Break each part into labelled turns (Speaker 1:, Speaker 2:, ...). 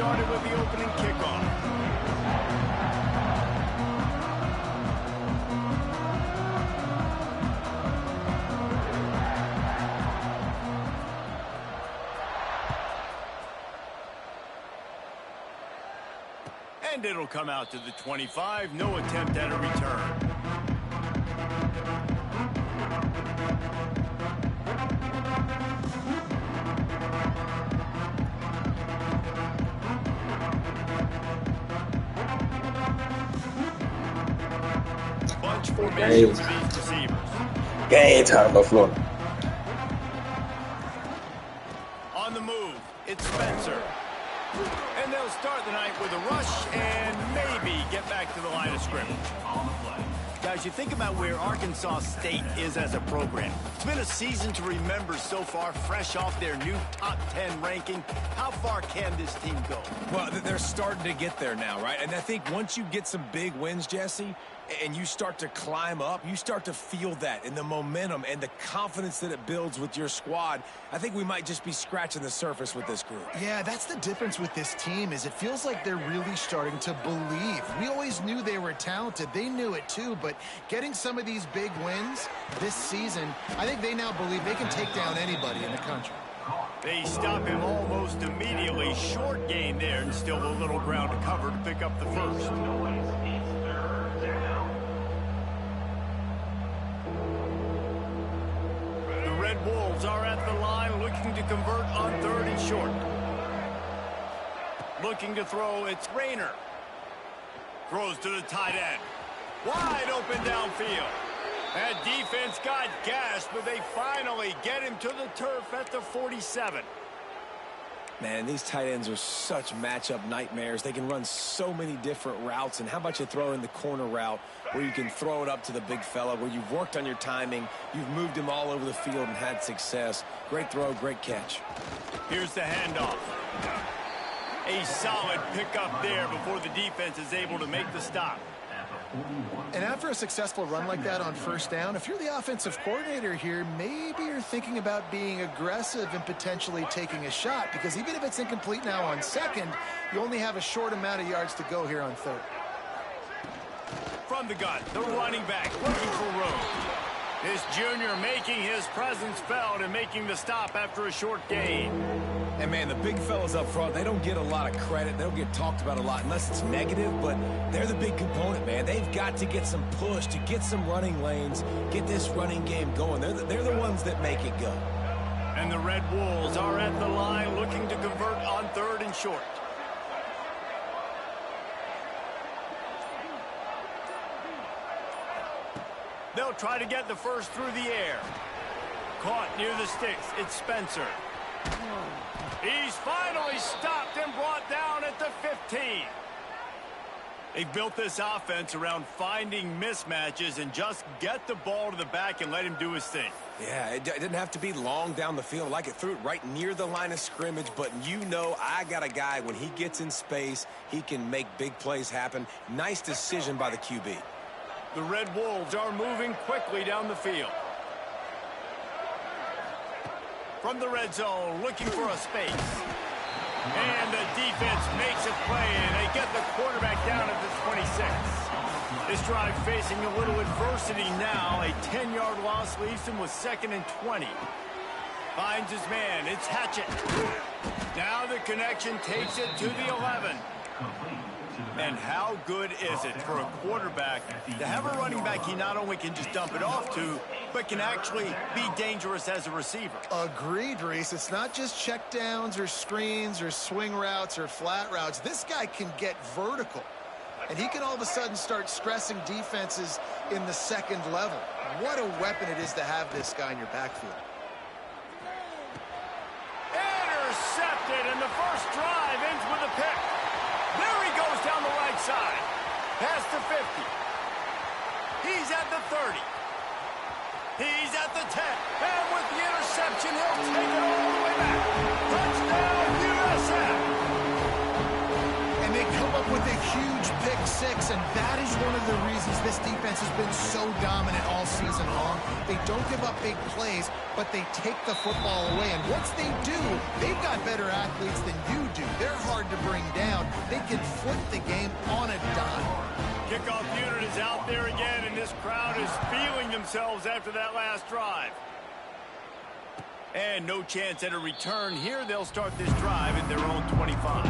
Speaker 1: started with the opening kickoff. And it'll come out to the 25. No attempt at a return. Bunch formation for these receivers.
Speaker 2: Game time, Buffalo.
Speaker 1: On the move, it's Spencer. And they'll start the night with a rush and maybe get back to the line of scrimmage. Guys, you think about where Arkansas State is as a program. It's been a season to remember so far, fresh off their new top 10 ranking. How far can this team go?
Speaker 3: Well, they're starting to get there now, right? And I think once you get some big wins, Jesse, and you start to climb up, you start to feel that and the momentum and the confidence that it builds with your squad. I think we might just be scratching the surface with this group.
Speaker 4: Yeah, that's the difference with this team is it feels like they're really starting to believe. We always knew they were talented. They knew it too, but getting some of these big wins this season, I think they now believe they can take down anybody in the country.
Speaker 1: They stop him almost immediately. Short gain there and still a little ground to cover to pick up the first. Red Wolves are at the line looking to convert on 3rd and short. Looking to throw, it's Rayner. Throws to the tight end. Wide open downfield. That defense got gashed, but they finally get him to the turf at the 47.
Speaker 3: Man, these tight ends are such matchup nightmares. They can run so many different routes. And how about you throw in the corner route where you can throw it up to the big fella, where you've worked on your timing, you've moved him all over the field and had success. Great throw, great catch.
Speaker 1: Here's the handoff. A solid pickup there before the defense is able to make the stop.
Speaker 4: And after a successful run like that on 1st down, if you're the offensive coordinator here, maybe you're thinking about being aggressive and potentially taking a shot, because even if it's incomplete now on 2nd, you only have a short amount of yards to go here on 3rd.
Speaker 1: From the gun, the running back looking for room. This junior making his presence felt and making the stop after a short gain.
Speaker 3: And, man, the big fellas up front, they don't get a lot of credit. They don't get talked about a lot unless it's negative, but they're the big component, man. They've got to get some push, to get some running lanes, get this running game going. They're the ones that make it go.
Speaker 1: And the Red Wolves are at the line looking to convert on 3rd and short. They'll try to get the first through the air. Caught near the sticks. It's Spencer. He's finally stopped and brought down at the 15. They've built this offense around finding mismatches and just get the ball to the back and let him do his thing.
Speaker 3: Yeah, it didn't have to be long down the field. Like it threw it right near the line of scrimmage, but you know I got a guy, when he gets in space, he can make big plays happen. Nice decision by the QB.
Speaker 1: The Red Wolves are moving quickly down the field. From the red zone, looking for a space. And the defense makes a play, and they get the quarterback down at the 26. This drive facing a little adversity now. A 10-yard loss leaves him with 2nd and 20. Finds his man. It's Hatchett. Now the connection takes it to the 11. And how good is it for a quarterback to have a running back he not only can just dump it off to, but can actually be dangerous as a receiver?
Speaker 4: Agreed, Reese. It's not just checkdowns or screens or swing routes or flat routes. This guy can get vertical, and he can all of a sudden start stressing defenses in the 2nd level. What a weapon it is to have this guy in your backfield.
Speaker 1: Intercepted, and the first drive ends with a pick. There he goes down the right side. Past the 50. He's at the 30. He's at the 10. And with the interception, he'll take it all the way back. Touchdown, USF.
Speaker 4: And they come up with a huge pick 6, and that is one of the reasons this defense has been so dominant all season long. They don't give up big plays, but they take the football away. And once they do, they've got better athletes than you do. They're hard to bring down, they can flip the game on a dime.
Speaker 1: Kickoff unit is out there again, and this crowd is feeling themselves after that last drive. And no chance at a return here. They'll start this drive at their own 25.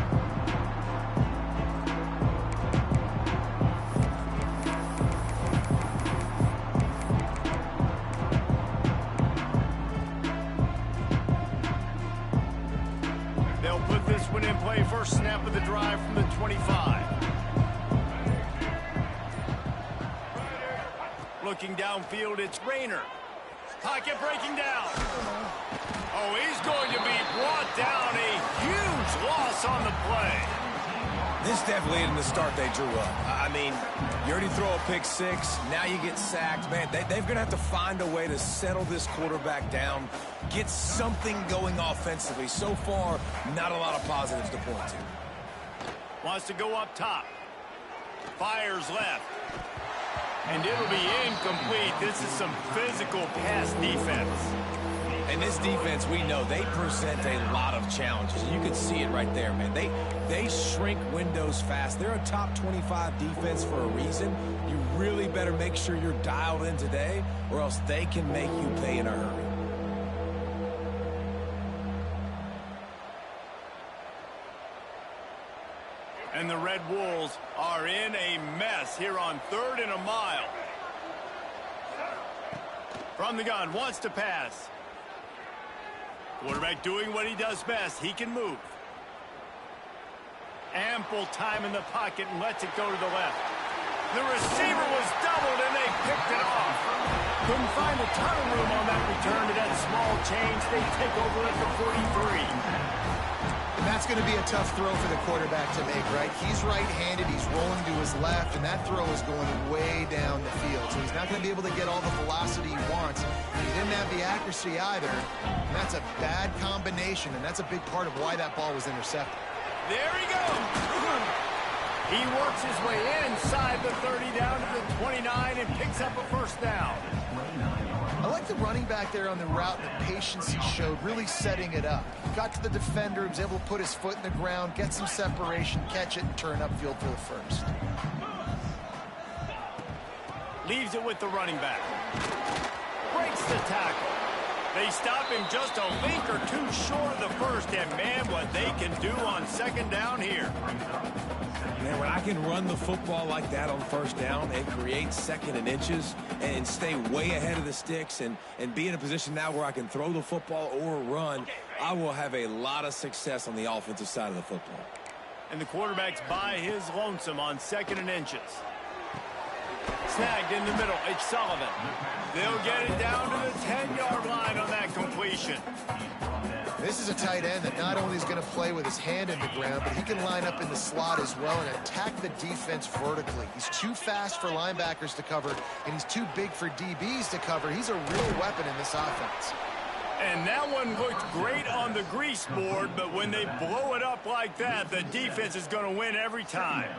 Speaker 1: They'll put this one in play. First snap of the drive from the 25. Looking downfield, it's Rayner. Pocket breaking down. Oh, he's going to be brought down. A huge loss on the play.
Speaker 3: This definitely isn't the start they drew up. I mean, you already throw a pick six. Now you get sacked. Man, they're going to have to find a way to settle this quarterback down, get something going offensively. So far, not a lot of positives to point to.
Speaker 1: Wants to go up top. Fires left. And it'll be incomplete. This is some physical pass defense.
Speaker 3: And this defense, we know, they present a lot of challenges. You can see it right there, man. They shrink windows fast. They're a top 25 defense for a reason. You really better make sure you're dialed in today, or else they can make you pay in a hurry.
Speaker 1: And the Red Wolves are in a mess here on 3rd and a mile. From the gun, wants to pass. Quarterback doing what he does best. He can move. Ample time in the pocket and lets it go to the left. The receiver was doubled and they picked it off. Couldn't find a ton of room on that return to that small change. They take over at the 43.
Speaker 4: And that's going to be a tough throw for the quarterback to make, right? He's right-handed, he's rolling to his left, and that throw is going way down the field. So he's not going to be able to get all the velocity he wants. He didn't have the accuracy either, and that's a bad combination, and that's a big part of why that ball was intercepted.
Speaker 1: There he goes. He works his way inside the 30 down to the 29 and picks up a first down.
Speaker 4: I like the running back there on the route and the patience he showed, really setting it up. Got to the defender, was able to put his foot in the ground, get some separation, catch it, and turn upfield for the first.
Speaker 1: Leaves it with the running back. Breaks the tackle. They stop him just a link or two short of the first, and man, what they can do on 2nd down here.
Speaker 3: Man, when I can run the football like that on 1st down and create 2nd and inches and stay way ahead of the sticks and be in a position now where I can throw the football or run, I will have a lot of success on the offensive side of the football.
Speaker 1: And the quarterback's by his lonesome on 2nd and inches. Snagged in the middle. It's Sullivan. They'll get it down to the 10-yard line on that completion.
Speaker 4: This is a tight end that not only is going to play with his hand in the ground, but he can line up in the slot as well and attack the defense vertically. He's too fast for linebackers to cover, and he's too big for DBs to cover. He's a real weapon in this offense.
Speaker 1: And that one looked great on the grease board, but when they blow it up like that, the defense is going to win every time.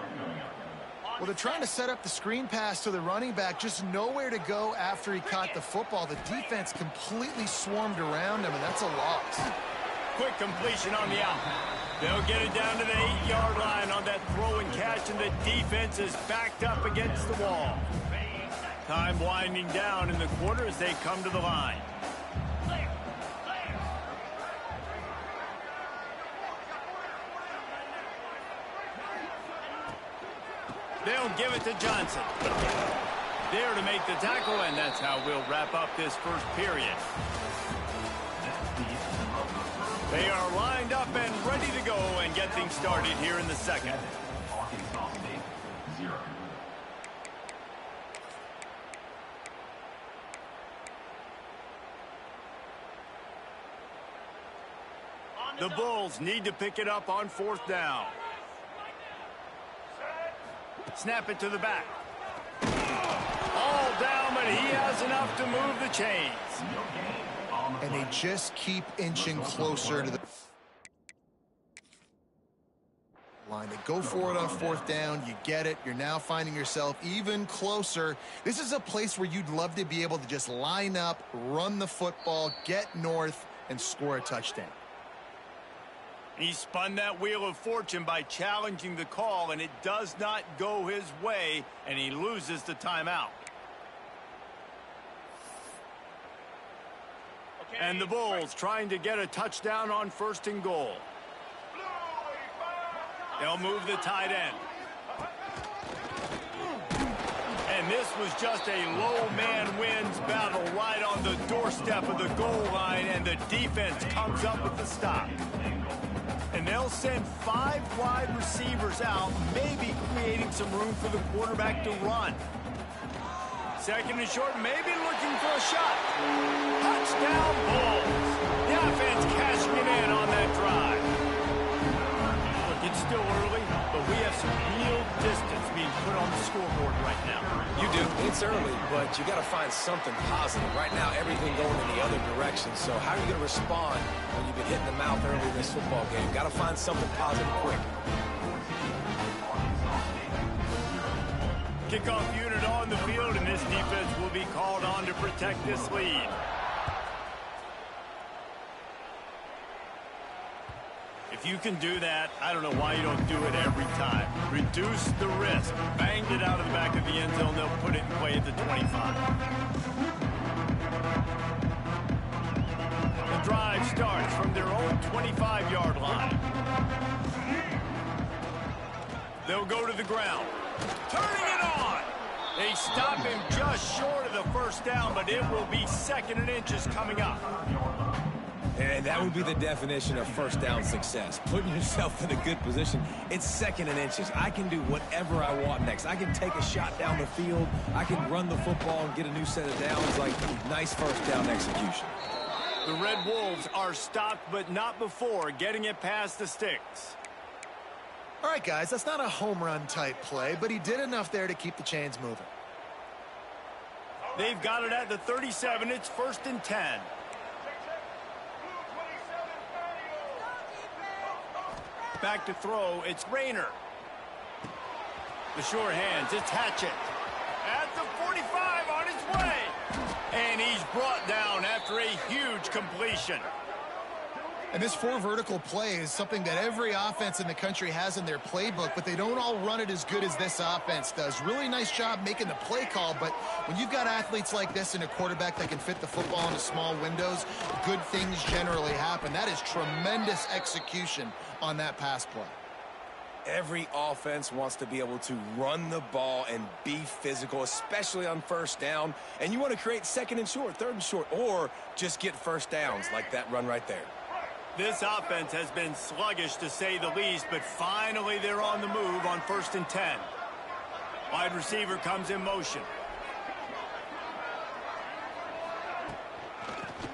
Speaker 4: Well, they're trying to set up the screen pass to the running back, just nowhere to go after he caught the football. The defense completely swarmed around him, and that's a loss.
Speaker 1: Quick completion on the out. They'll get it down to the 8-yard line on that throw and catch, and the defense is backed up against the wall. Time winding down in the quarter as they come to the line. They'll give it to Johnson. There to make the tackle, and that's how we'll wrap up this first period. They are lined up and ready to go and get things started here in the second. The Bulls need to pick it up on 4th down. Snap it to the back. All down, but he has enough to move the chains.
Speaker 4: And they just keep inching closer to the line. They go for it on 4th down. You get it. You're now finding yourself even closer. This is a place where you'd love to be able to just line up, run the football, get north, and score a touchdown.
Speaker 1: He spun that wheel of fortune by challenging the call, and it does not go his way, and he loses the timeout. And the Bulls trying to get a touchdown on 1st and goal. They'll move the tight end. And this was just a low man wins battle right on the doorstep of the goal line, and the defense comes up with the stop. And they'll send 5 wide receivers out, maybe creating some room for the quarterback to run. 2nd and short, maybe looking for a shot. Touchdown, Bulls. The offense cashing it in on that drive. Look, it's still early, but we have some real distance being put on the scoreboard right now.
Speaker 3: You do. It's early, but you got to find something positive. Right now, everything going in the other direction. So how are you going to respond when you've been hitting the mouth early in this football game? Got to find something positive quick.
Speaker 1: Kickoff unit on the field, and this defense will be called on to protect this lead. If you can do that, I don't know why you don't do it every time. Reduce the risk. Banged it out of the back of the end zone. They'll put it in play at the 25. The drive starts from their own 25-yard line. They'll go to the ground. Turning it on. They stop him just short of the 1st down, but it will be 2nd and inches coming up.
Speaker 3: And that would be the definition of 1st down success. Putting yourself in a good position. It's 2nd and inches. I can do whatever I want next. I can take a shot down the field. I can run the football and get a new set of downs. Like, nice 1st down execution.
Speaker 1: The Red Wolves are stopped, but not before getting it past the sticks.
Speaker 4: All right, guys, that's not a home run type play, but he did enough there to keep the chains moving.
Speaker 1: They've got it at the 37. It's 1st and 10. Back to throw, it's Rayner. The short hands, it's Hatchett. At the 45, on his way. And he's brought down after a huge completion.
Speaker 4: And this 4 vertical play is something that every offense in the country has in their playbook, but they don't all run it as good as this offense does. Really nice job making the play call, but when you've got athletes like this and a quarterback that can fit the football into small windows, good things generally happen. That is tremendous execution on that pass play.
Speaker 3: Every offense wants to be able to run the ball and be physical, especially on 1st down. And you want to create 2nd and short, 3rd and short, or just get 1st downs like that run right there.
Speaker 1: This offense has been sluggish to say the least, but finally they're on the move on 1st and 10. Wide receiver comes in motion.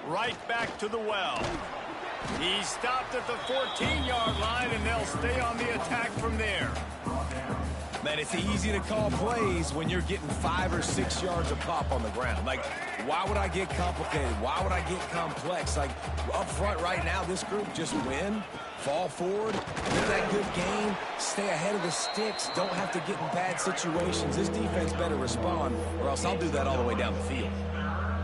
Speaker 1: Right back to the well. He stopped at the 14-yard line, and they'll stay on the attack from there.
Speaker 3: Man, it's easy to call plays when you're getting 5 or 6 yards a pop on the ground. Like, why would I get complicated? Why would I get complex? Like, up front right now, this group just win, fall forward, get that good game, stay ahead of the sticks, don't have to get in bad situations. This defense better respond, or else I'll do that all the way down the field.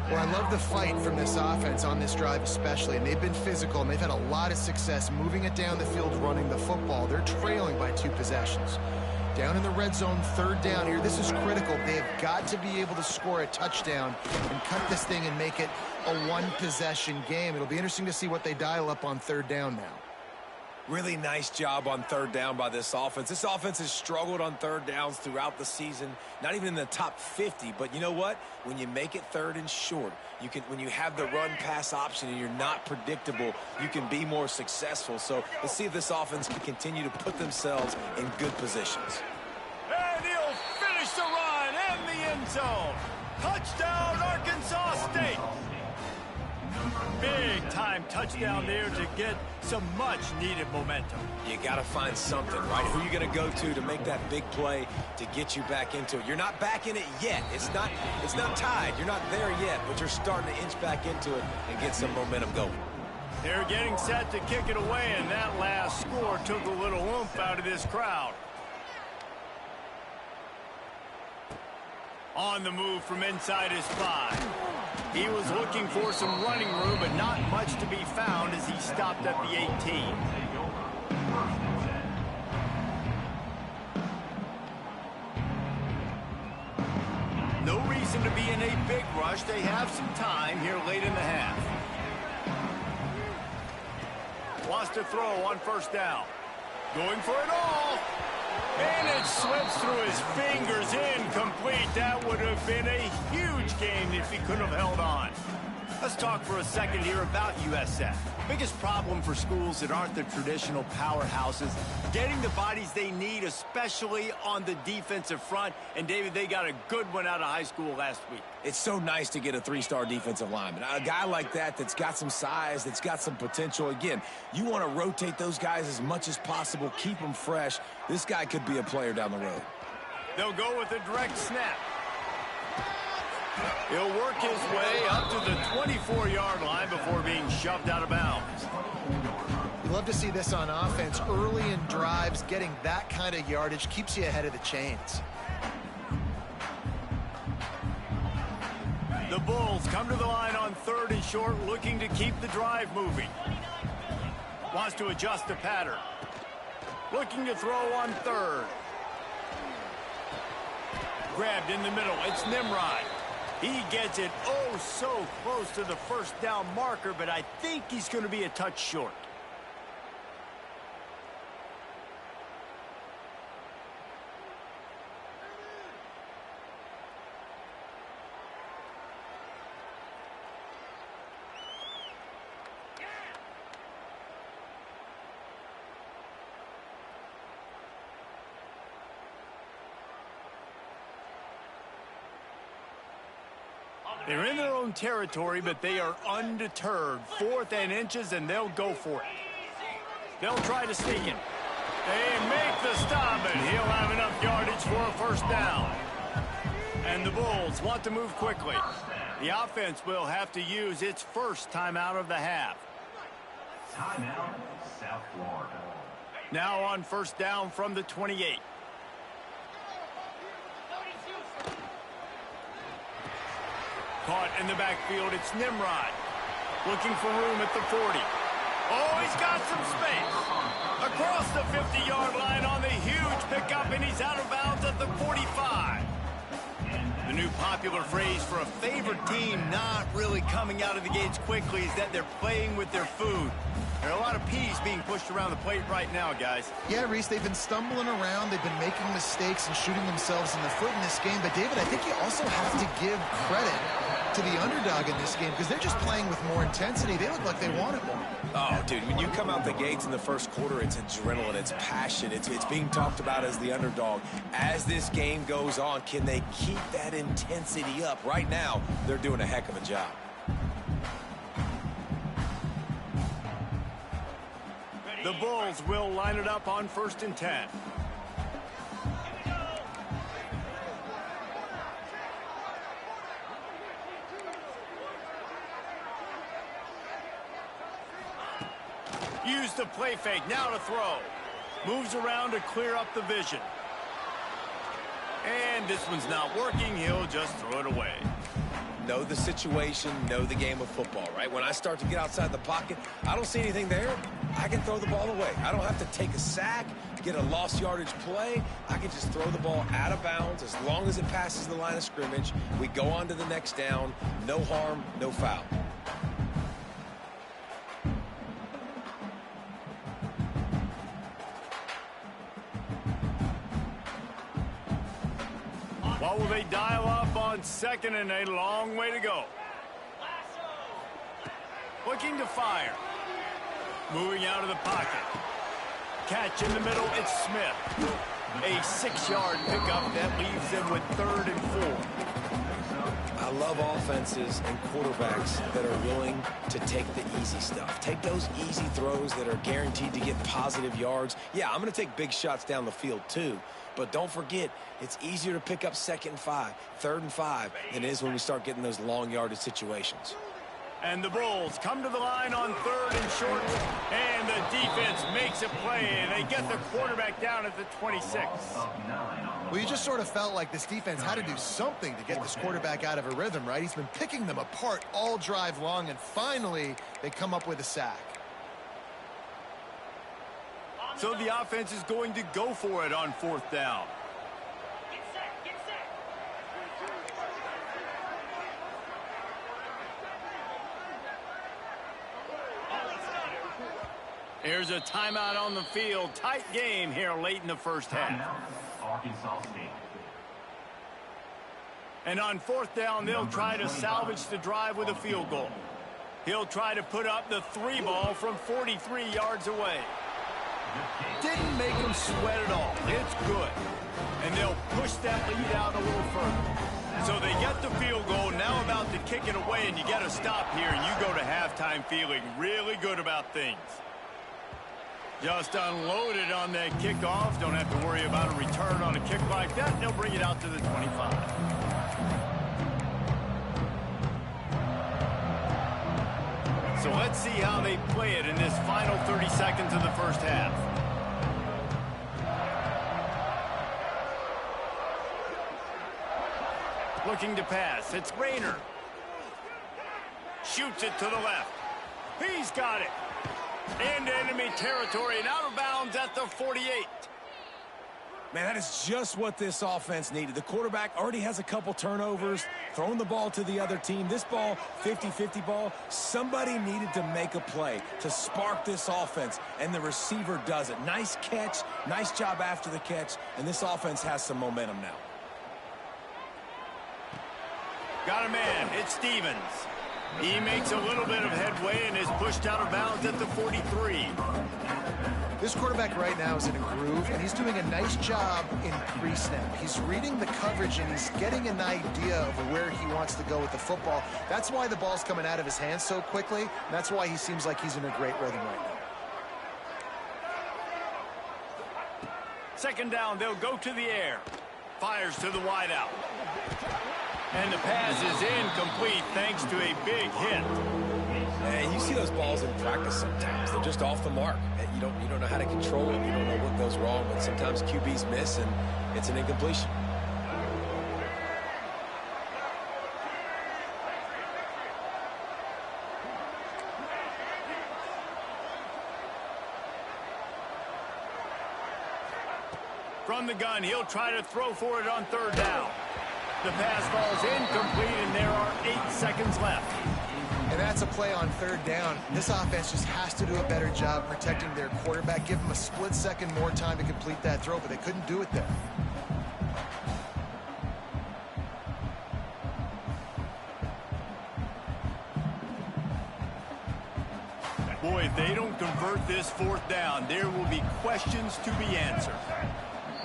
Speaker 4: Well, I love the fight from this offense on this drive especially, and they've been physical, and they've had a lot of success moving it down the field, running the football. They're trailing by 2 possessions. Down in the red zone, 3rd down here. This is critical. They have got to be able to score a touchdown and cut this thing and make it a 1-possession game. It'll be interesting to see what they dial up on 3rd down now.
Speaker 3: Really nice job on 3rd down by this offense. This offense has struggled on 3rd downs throughout the season. Not even in the top 50, but you know what? When you make it 3rd and short, when you have the run-pass option and you're not predictable, you can be more successful. So let's see if this offense can continue to put themselves in good positions.
Speaker 1: And he'll finish the run in the end zone. Touchdown, Arkansas State. Big-time touchdown there to get some much-needed momentum.
Speaker 3: You got to find something, right? Who are you going to go to make that big play to get you back into it? You're not back in it yet. It's not tied. You're not there yet, but you're starting to inch back into it and get some momentum going.
Speaker 1: They're getting set to kick it away, and that last score took a little oomph out of this crowd. On the move from inside his 5. He was looking for some running room, but not much to be found as he stopped at the 18. No reason to be in a big rush. They have some time here late in the half. Wants to throw on first down. Going for it all. And it slips through his fingers, incomplete. That would have been a huge game if he could have held on. Let's talk for a second here about USF. Biggest problem for schools that aren't the traditional powerhouses, getting the bodies they need, especially on the defensive front. And, David, they got a good one out of high school last week.
Speaker 3: It's so nice to get a 3-star defensive lineman. A guy like that that's got some size, that's got some potential. Again, you want to rotate those guys as much as possible, keep them fresh. This guy could be a player down the road.
Speaker 1: They'll go with a direct snap. He'll work his way up to the 24-yard line before being shoved out of bounds.
Speaker 4: You love to see this on offense. Early in drives, getting that kind of yardage keeps you ahead of the chains.
Speaker 1: The Bulls come to the line on 3rd and short, looking to keep the drive moving. Wants to adjust the pattern. Looking to throw on 3rd. Grabbed in the middle. It's Nimrod. He gets it oh so close to the first down marker, but I think he's going to be a touch short. They're in their own territory, but they are undeterred. 4th and inches, and they'll go for it. They'll try to sneak it. They make the stop, and he'll have enough yardage for a first down. And the Bulls want to move quickly. The offense will have to use its first timeout of the half.
Speaker 5: Timeout, South Florida.
Speaker 1: Now on first down from the 28. Caught in the backfield, it's Nimrod. Looking for room at the 40. Oh, he's got some space. Across the 50-yard line on the huge pickup, and he's out of bounds at the 45. The new popular phrase for a favored team not really coming out of the gates quickly is that they're playing with their food. There are a lot of peas being pushed around the plate right now, guys.
Speaker 4: Yeah, Reese, they've been stumbling around. They've been making mistakes and shooting themselves in the foot in this game. But, David, I think you also have to give credit to the underdog in this game because they're just playing with more intensity. They look like they want it more.
Speaker 3: Oh, dude, when you come out the gates in the first quarter, it's adrenaline, it's passion, it's being talked about as the underdog. As this game goes on, can they keep that intensity up? Right now, they're doing a heck of a job.
Speaker 1: The Bulls will line it up on 1st and 10. Use the play fake, now to throw. Moves around to clear up the vision. And this one's not working, he'll just throw it away.
Speaker 3: Know the situation, know the game of football, right? When I start to get outside the pocket, I don't see anything there, I can throw the ball away. I don't have to take a sack, get a lost yardage play. I can just throw the ball out of bounds as long as it passes the line of scrimmage. We go on to the next down. No harm, no foul.
Speaker 1: What will they dial up on 2nd and a long way to go? Looking to fire. Moving out of the pocket. Catch in the middle, it's Smith. A 6-yard pickup that leaves them with 3rd and 4.
Speaker 3: I love offenses and quarterbacks that are willing to take the easy stuff. Take those easy throws that are guaranteed to get positive yards. Yeah, I'm going to take big shots down the field too. But don't forget, it's easier to pick up 2nd and 5, 3rd and 5 than it is when we start getting those long yardage situations.
Speaker 1: And the Bulls come to the line on 3rd and short, and the defense makes a play, and they get the quarterback down at the 26.
Speaker 4: Well, you just sort of felt like this defense had to do something to get this quarterback out of a rhythm, right? He's been picking them apart all drive long, and finally they come up with a sack.
Speaker 1: So the offense is going to go for it on 4th down. Here's a timeout on the field. Tight game here late in the first half.
Speaker 5: Arkansas State.
Speaker 1: And on 4th down, they'll try to salvage the drive with a field goal. He'll try to put up the 3 ball from 43 yards away. Didn't make him sweat at all. It's good. And they'll push that lead out a little further. So they get the field goal, now about to kick it away, and you get a stop here, and you go to halftime feeling really good about things. Just unloaded on that kickoff. Don't have to worry about a return on a kick like that. They'll bring it out to the 25. So let's see how they play it in this final 30 seconds of the first half. Looking to pass. It's Rayner. Shoots it to the left. He's got it. Into enemy territory and out of bounds at the 48.
Speaker 3: Man, that is just what this offense needed. The quarterback already has a couple turnovers, throwing the ball to the other team. This ball, 50-50 ball, somebody needed to make a play to spark this offense, and the receiver does it. Nice catch, nice job after the catch, and this offense has some momentum now.
Speaker 1: Got a man. It's Stevens. He makes a little bit of headway and is pushed out of bounds at the 43.
Speaker 4: This quarterback right now is in a groove, and he's doing a nice job in pre-snap. He's reading the coverage, and he's getting an idea of where he wants to go with the football. That's why the ball's coming out of his hands so quickly, and that's why he seems like he's in a great rhythm right now.
Speaker 1: 2nd down, they'll go to the air. Fires to the wideout. And the pass is incomplete thanks to a big hit.
Speaker 3: And you see those balls in practice sometimes. They're just off the mark. You don't know how to control it. You don't know what goes wrong, but sometimes QBs miss, and it's an incompletion.
Speaker 1: From the gun, he'll try to throw for it on 3rd down. The pass falls incomplete, and there are 8 seconds left.
Speaker 4: And that's a play on 3rd down. This offense just has to do a better job protecting their quarterback. Give them a split second more time to complete that throw, but they couldn't do it there.
Speaker 1: Boy, if they don't convert this 4th down, there will be questions to be answered.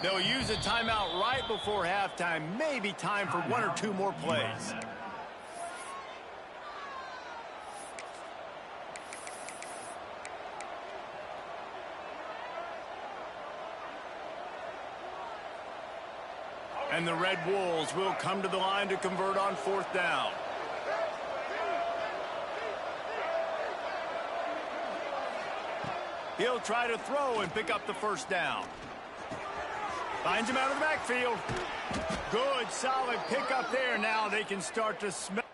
Speaker 1: They'll use a timeout right before halftime. Maybe time for 1 or 2 more plays. And the Red Wolves will come to the line to convert on 4th down. He'll try to throw and pick up the 1st down. Finds him out of the backfield. Good, solid pickup there. Now they can start to smell.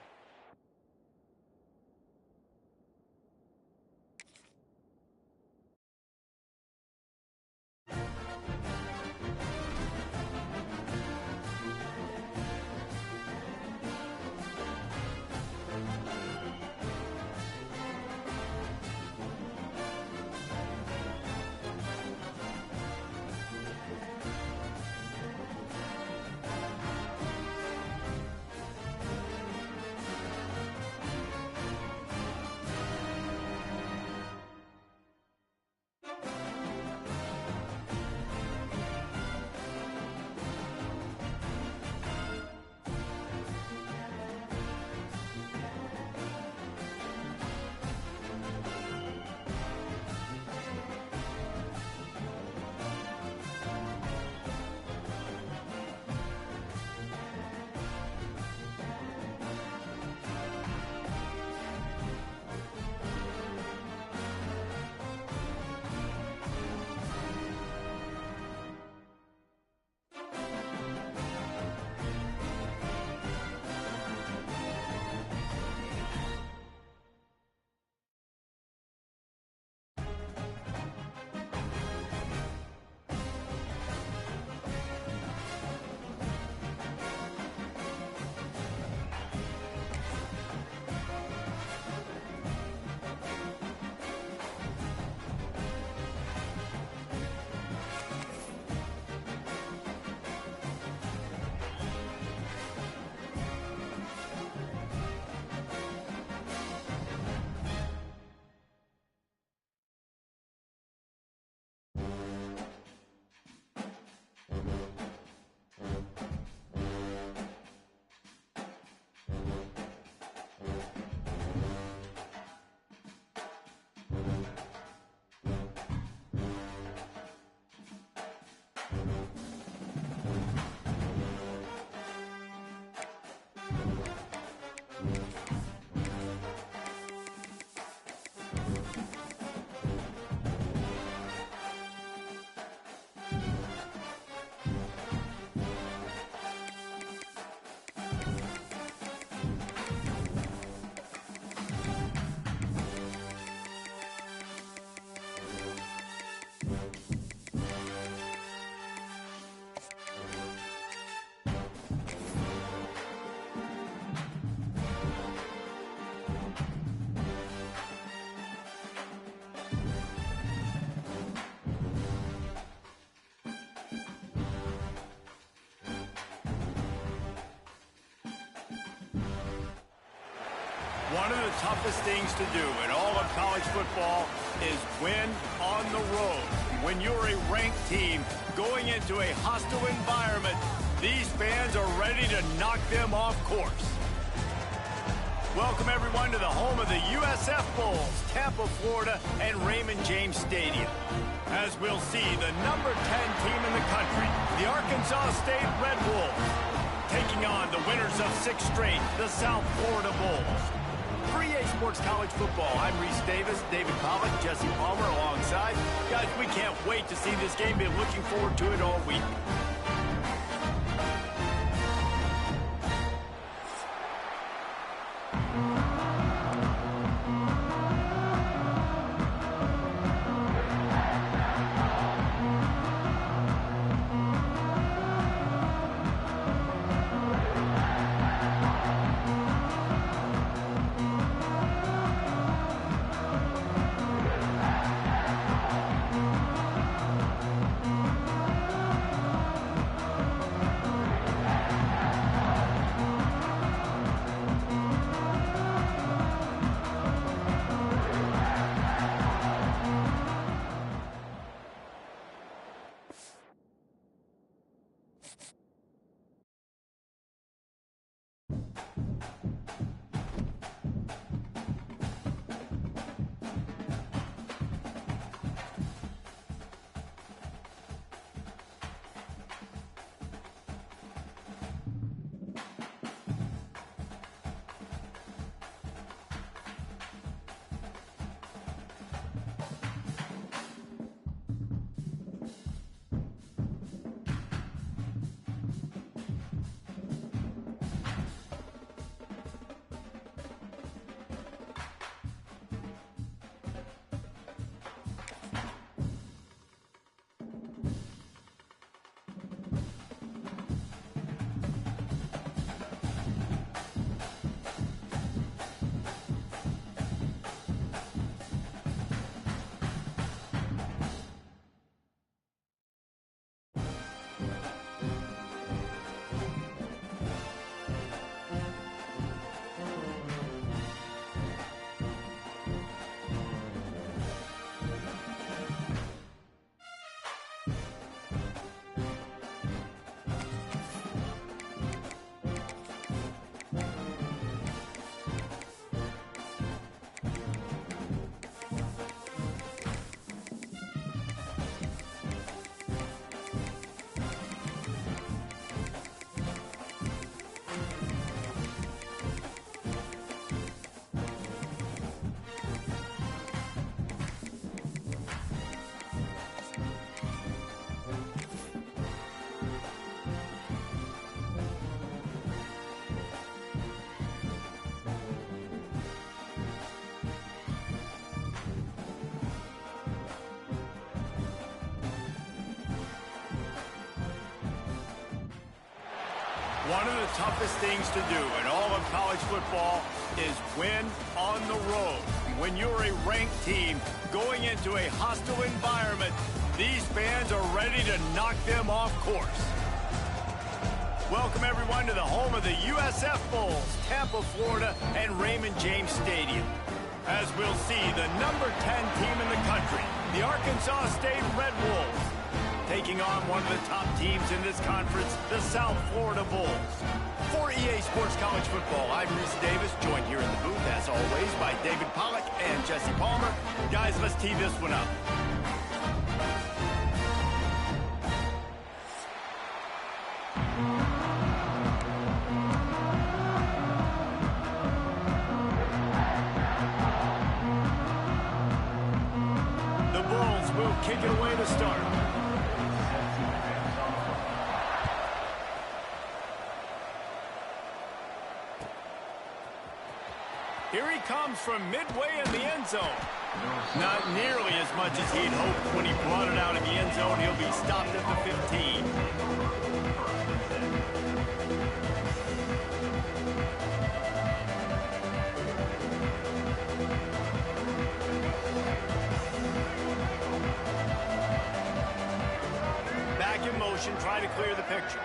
Speaker 1: One of the toughest things to do in all of college football is win on the road. When you're a ranked team going into a hostile environment, these fans are ready to knock them off course. Welcome, everyone, to the home of the USF Bulls, Tampa, Florida, and Raymond James Stadium. As we'll see, the number 10 team in the country, the Arkansas State Red Wolves, taking on the winners of 6 straight, the South Florida Bulls. For EA Sports College Football, I'm Reese Davis, David Pollack, Jesse Palmer alongside. Guys, we can't wait to see this game. Been looking forward to it all week. One of the toughest things to do in all of college football is win on the road. When you're a ranked team going into a hostile environment, these fans are ready to knock them off course. Welcome, everyone, to the home of the USF Bulls, Tampa, Florida, and Raymond James Stadium. As we'll see, the number 10 team in the country, the Arkansas State Red Wolves, taking on one of the top teams in this conference, the South Florida Bulls. For EA Sports College Football, I'm Reese Davis, joined here in the booth, as always, by David Pollack and Jesse Palmer. Guys, let's tee this one up. The Bulls will kick it away to start. Here he comes from midway in the end zone. Not nearly as much as he'd hoped when he brought it out in the end zone. He'll be stopped at the 15. Back in motion, trying to clear the picture.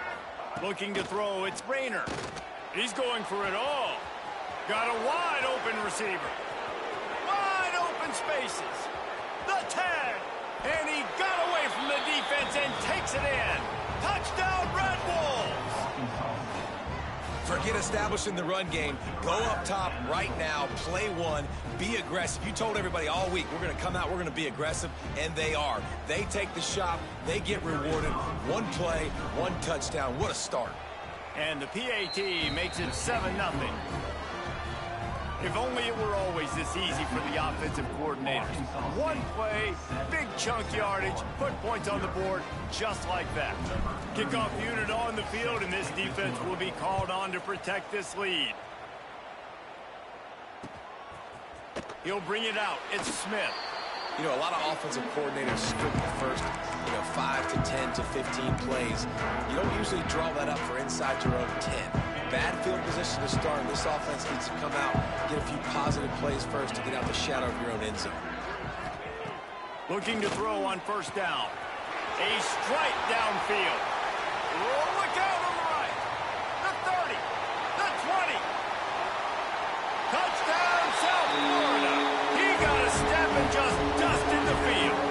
Speaker 1: Looking to throw, it's Rayner. He's going for it all. Got a wide open receiver. Wide open spaces. The 10. And he got away from the defense and takes it in. Touchdown, Red Wolves.
Speaker 3: Forget establishing the run game. Go up top right now. Play one. Be aggressive. You told everybody all week, we're going to come out, we're going to be aggressive, and they are. They take the shot. They get rewarded. One play, one touchdown. What a start.
Speaker 1: And the PAT makes it 7-0. If only it were always this easy for the offensive coordinators. One play, big chunk yardage, put points on the board just like that. Kickoff unit on the field, and this defense will be called on to protect this lead. He'll bring it out. It's Smith.
Speaker 3: You know, a lot of offensive coordinators script the first, 5 to 10 to 15 plays. You don't usually draw that up for inside your own 10. Bad field position to start. This offense needs to come out, get a few positive plays first to get out the shadow of your own end zone.
Speaker 1: Looking to throw on first down. A strike downfield. Oh, look out on the right. The 30. The 20. Touchdown, South Florida. He got a step and just dusted the field.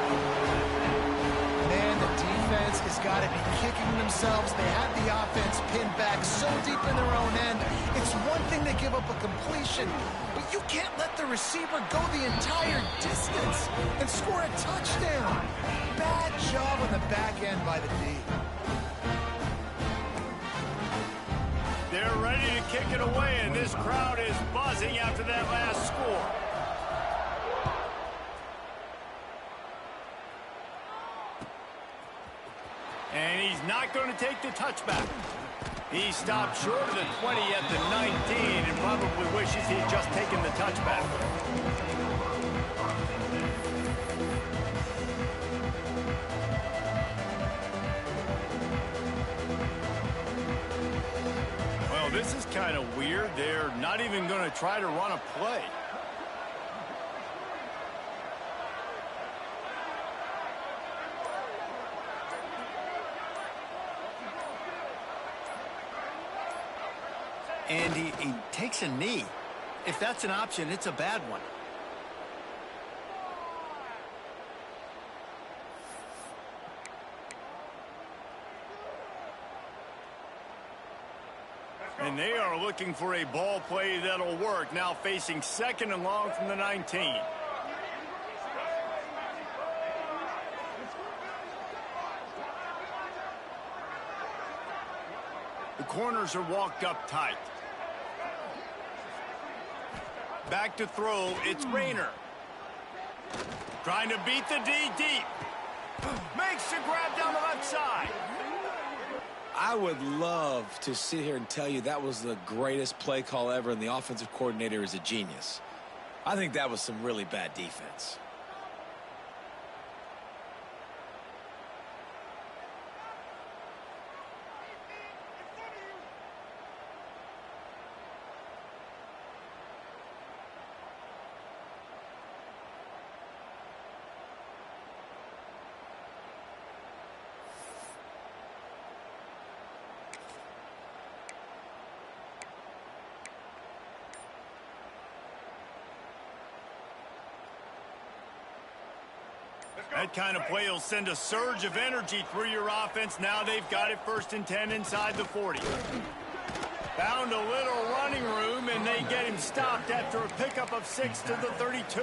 Speaker 4: Man, the defense has got to be kicking themselves. They had the offense pinned back so deep in their own end. It's one thing to give up a completion, but you can't let the receiver go the entire distance and score a touchdown. Bad job on the back end by the D.
Speaker 1: They're ready to kick it away, and this crowd is buzzing after that last score. And he's not going to take the touchback. He stopped short of the 20 at the 19 and probably wishes he'd just taken the touchback. Well, this is kind of weird. They're not even going to try to run a play. And he takes a knee. If that's an option, it's a bad one. And they are looking for a ball play that'll work. Now facing second and long from the 19. The corners are walked up tight. Back to throw, it's Rayner. Trying to beat the D deep. Makes the grab down the left side.
Speaker 3: I would love to sit here and tell you that was the greatest play call ever and the offensive coordinator is a genius. I think that was some really bad defense.
Speaker 1: That kind of play will send a surge of energy through your offense. Now they've got it 1st and 10 inside the 40. Found a little running room, and they get him stopped after a pickup of 6 to the 32.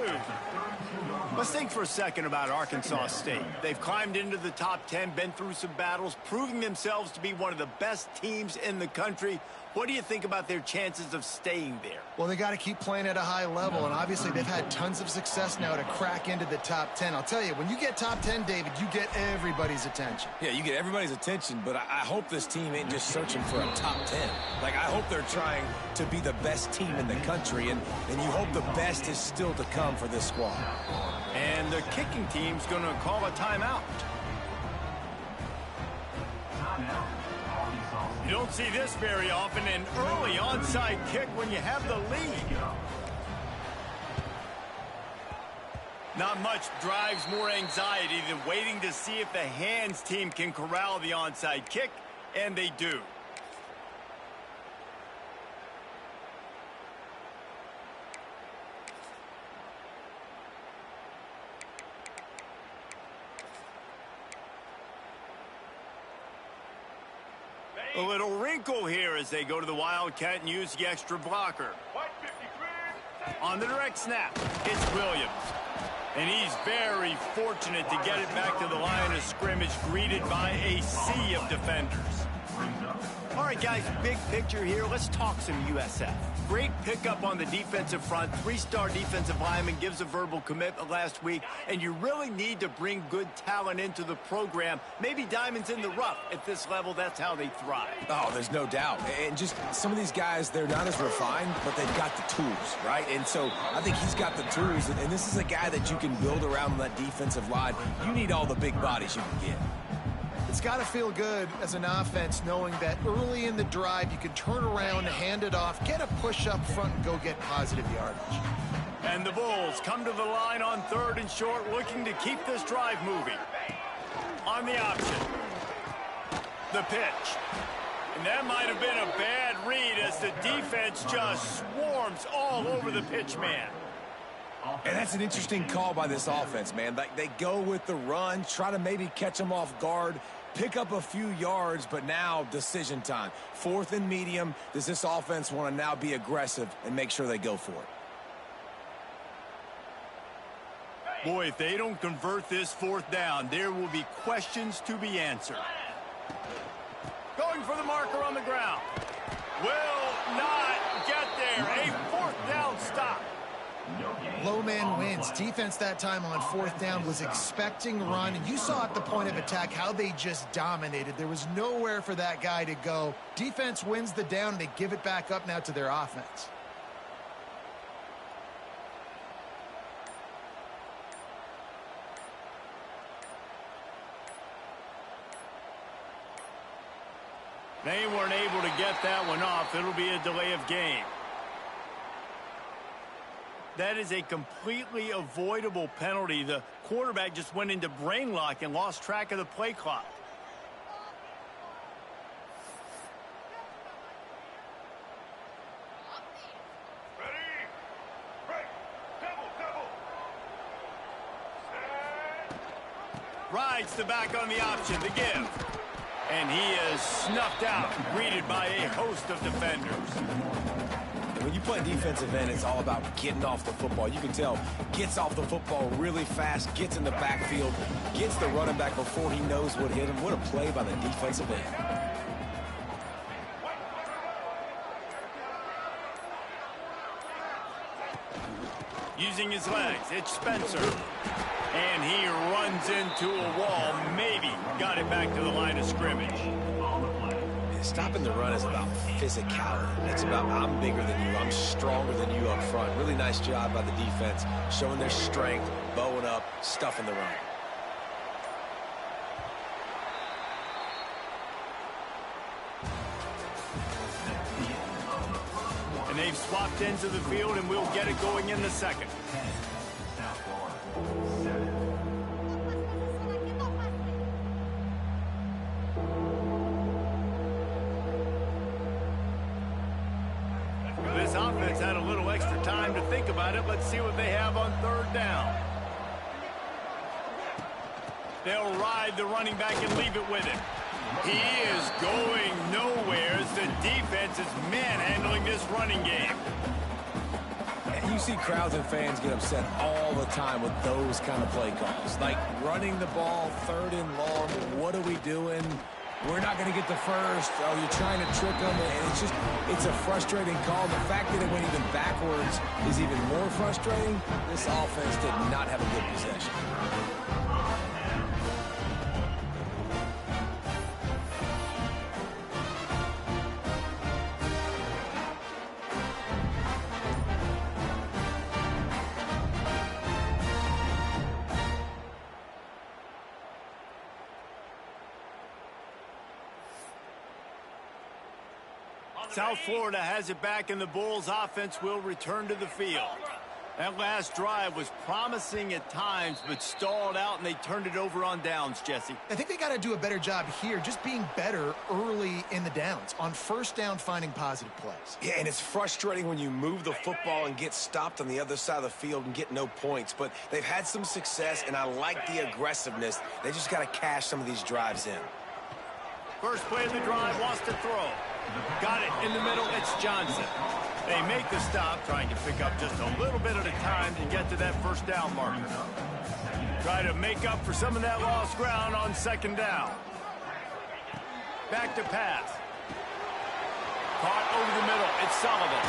Speaker 1: Let's think for a second about Arkansas State. They've climbed into the top 10, been through some battles, proving themselves to be one of the best teams in the country. What do you think about their chances of staying there?
Speaker 4: Well, they got to keep playing at a high level, and obviously they've had tons of success now to crack into the top 10. I'll tell you, when you get top 10, David, you get everybody's attention.
Speaker 3: Yeah, you get everybody's attention, but I hope this team ain't just searching for a top 10. Like, I hope they're trying to be the best team in the country, and you hope the best is still to come for this squad.
Speaker 1: And the kicking team's going to call a timeout. You don't see this very often, an early onside kick when you have the lead. Not much drives more anxiety than waiting to see if the hands team can corral the onside kick, and they do. A little wrinkle here as they go to the Wildcat and use the extra blocker. On the direct snap, it's Williams. And he's very fortunate to get it back to the line of scrimmage, greeted by a sea of defenders. All right, guys, big picture here. Let's talk some USF. Great pickup on the defensive front. 3-star defensive lineman gives a verbal commitment last week, and you really need to bring good talent into the program. Maybe diamonds in the rough. At this level, that's how they thrive.
Speaker 3: Oh, there's no doubt. And just some of these guys, they're not as refined, but they've got the tools, right? And so I think he's got the tools, and this is a guy that you can build around that defensive line. You need all the big bodies you can get.
Speaker 4: It's got to feel good as an offense knowing that early in the drive you can turn around, hand it off, get a push up front, and go get positive yardage.
Speaker 1: And the Bulls come to the line on 3rd and short, looking to keep this drive moving. On the option, the pitch. And that might have been a bad read as the defense just swarms all over the pitch man.
Speaker 3: And that's an interesting call by this offense, man. Like, they go with the run, try to maybe catch them off guard, pick up a few yards, but now decision time. 4th and medium. Does this offense want to now be aggressive and make sure they go for it?
Speaker 1: Boy, if they don't convert this 4th down, there will be questions to be answered. Going for the marker on the ground. Will not get there. A 4th down stop.
Speaker 4: Low man wins. Defense that time on 4th down was expecting run, and you saw at the point of attack how they just dominated. There was nowhere for that guy to go. Defense wins the down, and they give it back up now to their offense.
Speaker 1: They weren't able to get that one off. It'll be a delay of game. That is a completely avoidable penalty. The quarterback just went into brain lock and lost track of the play clock. Rides the back on the option to give. And he is snuffed out, greeted by a host of defenders.
Speaker 3: When you play defensive end, it's all about getting off the football. You can tell, gets off the football really fast, gets in the backfield, gets the running back before he knows what hit him. What a play by the defensive end.
Speaker 1: Using his legs, it's Spencer. And he runs into a wall, maybe got it back to the line of scrimmage.
Speaker 3: Stopping the run is about physicality. It's about I'm bigger than you, I'm stronger than you up front. Really nice job by the defense, showing their strength, bowing up, stuffing the run.
Speaker 1: And they've swapped into the field, and we'll get it going in the second. This offense had a little extra time to think about it. Let's see what they have on 3rd down. They'll ride the running back and leave it with him. He is going nowhere as the defense is manhandling this running game.
Speaker 3: You see crowds and fans get upset all the time with those kind of play calls. Like running the ball 3rd and long. What are we doing? We're not going to get the first. Oh, you're trying to trick them. And it's a frustrating call. The fact that it went even backwards is even more frustrating. This offense did not have a good possession.
Speaker 1: South Florida has it back, and the Bulls offense will return to the field. That last drive was promising at times, but stalled out, and they turned it over on downs, Jesse.
Speaker 4: I think they got to do a better job here, just being better early in the downs. On 1st down, finding positive plays.
Speaker 3: Yeah, and it's frustrating when you move the football and get stopped on the other side of the field and get no points. But they've had some success, and I like the aggressiveness. They just got to cash some of these drives in.
Speaker 1: First play of the drive, wants to throw. Got it in the middle, it's Johnson. They make the stop, trying to pick up just a little bit at a time to get to that first down marker. Try to make up for some of that lost ground on second down. Back to pass. Caught over the middle, it's Sullivan.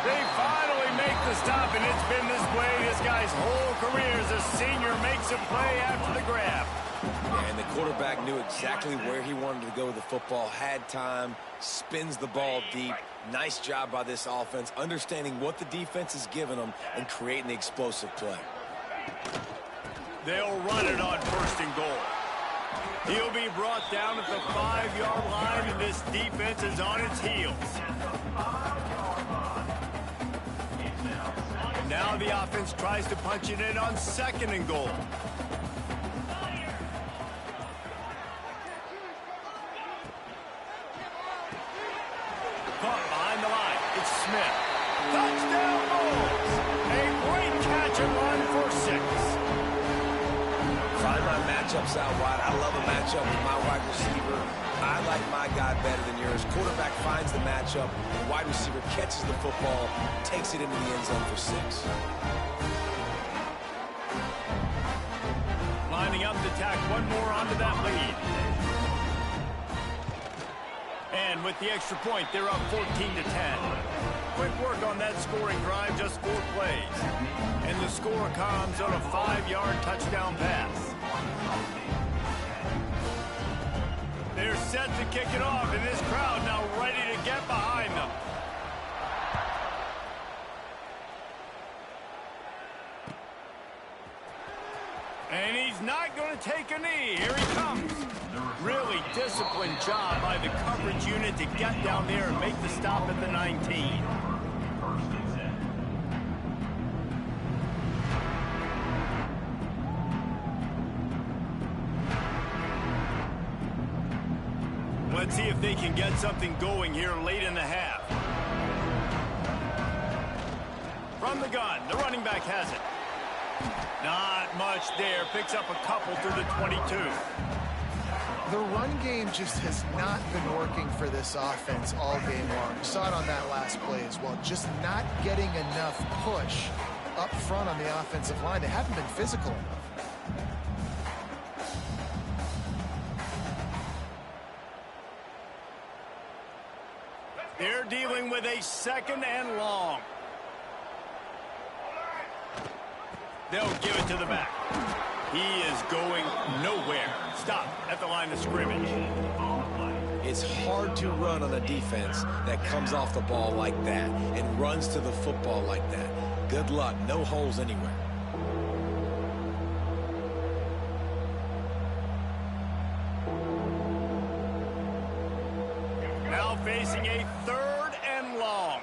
Speaker 1: They finally make the stop, and it's been this way this guy's whole career as a senior makes a play after the grab.
Speaker 3: Yeah, and the quarterback knew exactly where he wanted to go with the football, had time, spins the ball deep. Nice job by this offense, understanding what the defense is giving them and creating the explosive play.
Speaker 1: They'll run it on first and goal. He'll be brought down at the 5-yard line, and this defense is on its heels. Now the offense tries to punch it in on second and goal. Caught behind the line. It's Smith. Touchdown Bulls. A great catch and run for 6.
Speaker 3: Find my matchups out wide. I love a matchup with my wide receiver. I like my guy better than yours. Quarterback finds the matchup. The wide receiver catches the football, takes it into the end zone for 6.
Speaker 1: Lining up to tack one more onto that lead. And with the extra point, they're up 14-10. Quick work on that scoring drive, just 4 plays. And the score comes on a 5-yard touchdown pass. They're set to kick it off, and this crowd now ready to get behind them. And he's not going to take a knee. Here he comes. Really disciplined job by the coverage unit to get down there and make the stop at the 19. Let's see if they can get something going here late in the half. From the gun, the running back has it. Not much there. Picks up a couple to the 22.
Speaker 4: The run game just has not been working for this offense all game long. You saw it on that last play as well. Just not getting enough push up front on the offensive line. They haven't been physical enough.
Speaker 1: They're dealing with a second and long. They'll give it to the back. He is going nowhere. Stop at the line of scrimmage.
Speaker 3: It's hard to run on a defense that comes off the ball like that and runs to the football like that. Good luck. No holes anywhere.
Speaker 1: Now facing a third and long.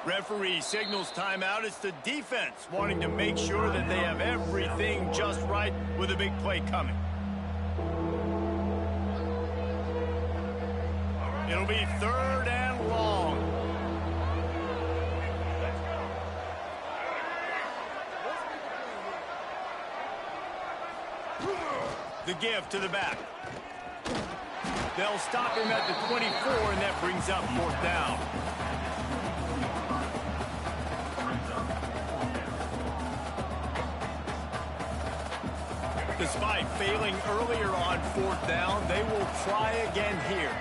Speaker 1: Referee signals timeout. It's the defense wanting to make sure that they have everything just right with a big play coming. It'll be third and long. The give to the back. They'll stop him at the 24, and that brings up 4th down. Despite failing earlier on 4th down, they will try again here.